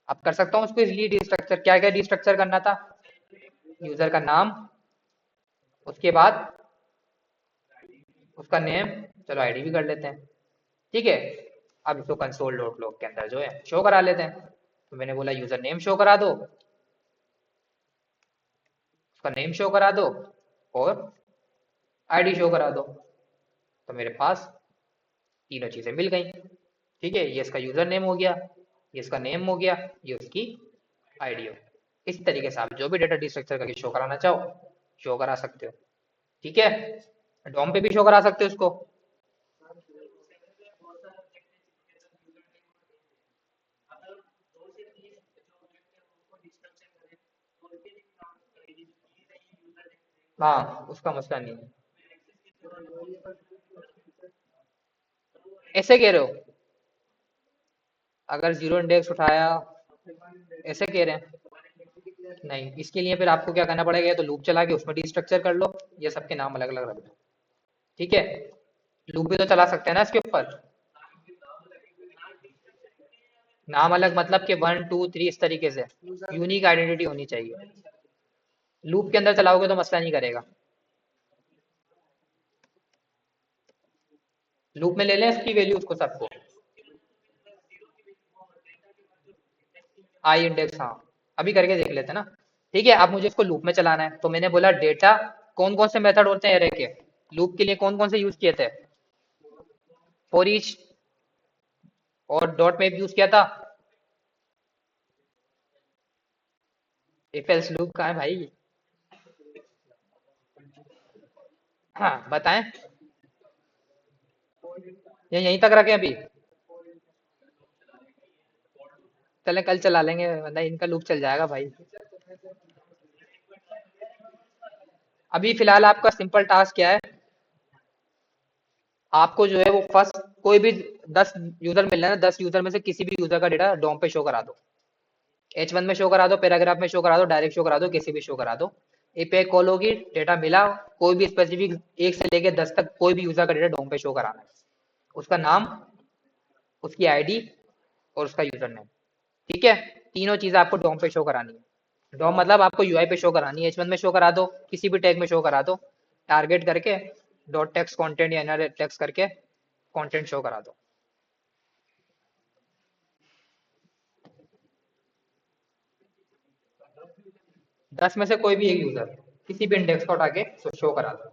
अब कर सकता हूँ उसको इसलिए डिस्ट्रक्चर, क्या क्या डिस्ट्रक्चर करना था, यूजर का नाम, उसके बाद उसका नेम, चलो आईडी भी कर लेते हैं। ठीक है, अब इसको कंसोल डॉट लॉग के अंदर जो है शो करा लेते हैं। तो मैंने बोला यूजर नेम शो करा दो, उसका नेम शो करा दो और आईडी शो करा दो, तो मेरे पास तीनों चीजें मिल गई। ठीक है, ये इसका यूजर नेम हो गया, ये इसका नेम हो गया, ये उसकी आईडी हो गई। इस तरीके से आप जो भी डेटा स्ट्रक्चर करके शो कराना चाहो शो करा सकते हो। ठीक है, डॉम पे भी शो करा सकते हो उसको। हाँ, उसका मसला नहीं है। ऐसे कह रहे हो, अगर जीरो इंडेक्स उठाया, ऐसे कह रहे हैं। नहीं, इसके लिए फिर आपको क्या करना पड़ेगा, या तो लूप चला के उसमें डिस्ट्रक्चर कर लो, या सबके नाम अलग अलग रख दो। ठीक है, लूप भी तो चला सकते हैं ना इसके ऊपर। नाम अलग मतलब कि 1 2 3 इस तरीके से यूनिक आइडेंटिटी होनी चाहिए। लूप के अंदर चलाओगे तो मसला नहीं करेगा। लूप में ले लें इसकी वैल्यू उसको सबको, आई इंडेक्स, हाँ अभी करके देख लेते हैं ना। ठीक है, अब मुझे इसको लूप में चलाना है, तो मैंने बोला डेटा, कौन कौन से मेथड होते हैं एरे के, लूप के लिए कौन कौन से यूज किए थे, फॉर ईच और डॉट में भी यूज किया था। इफ एल्स लूप कहाँ है भाई? हाँ बताएं, ये यहीं तक रखें अभी, चले कल चला लेंगे वरना इनका लूप चल जाएगा भाई। अभी फिलहाल आपका सिंपल टास्क क्या है, आपको जो है वो फर्स्ट कोई भी 10 यूजर मिल रहे हैं ना, 10 यूजर में से किसी भी यूजर का डेटा डॉम पे शो करा दो। H1 में शो करा दो, पैराग्राफ में शो करा दो, डायरेक्ट शो करा दो, किसी भी शो करा दो। एपीआई कॉल होगी, डेटा मिला, कोई भी स्पेसिफिक 1 से लेके 10 तक कोई भी यूजर का डेटा डॉम पे शो कराना है, उसका नाम, उसकी आईडी और उसका यूजर नेम। ठीक है, तीनों चीजें आपको डॉम पे शो करानी है। डॉम मतलब आपको यूआई पे शो करानी है, H1 में शो करा दो, किसी भी टैग में शो करा दो, टारगेट करके डॉट टेक्स्ट कंटेंट या इनर टेक्स्ट करके कंटेंट शो करा दो। 10 में से कोई भी एक यूजर किसी भी इंडेक्स को उठा के शो करा दो।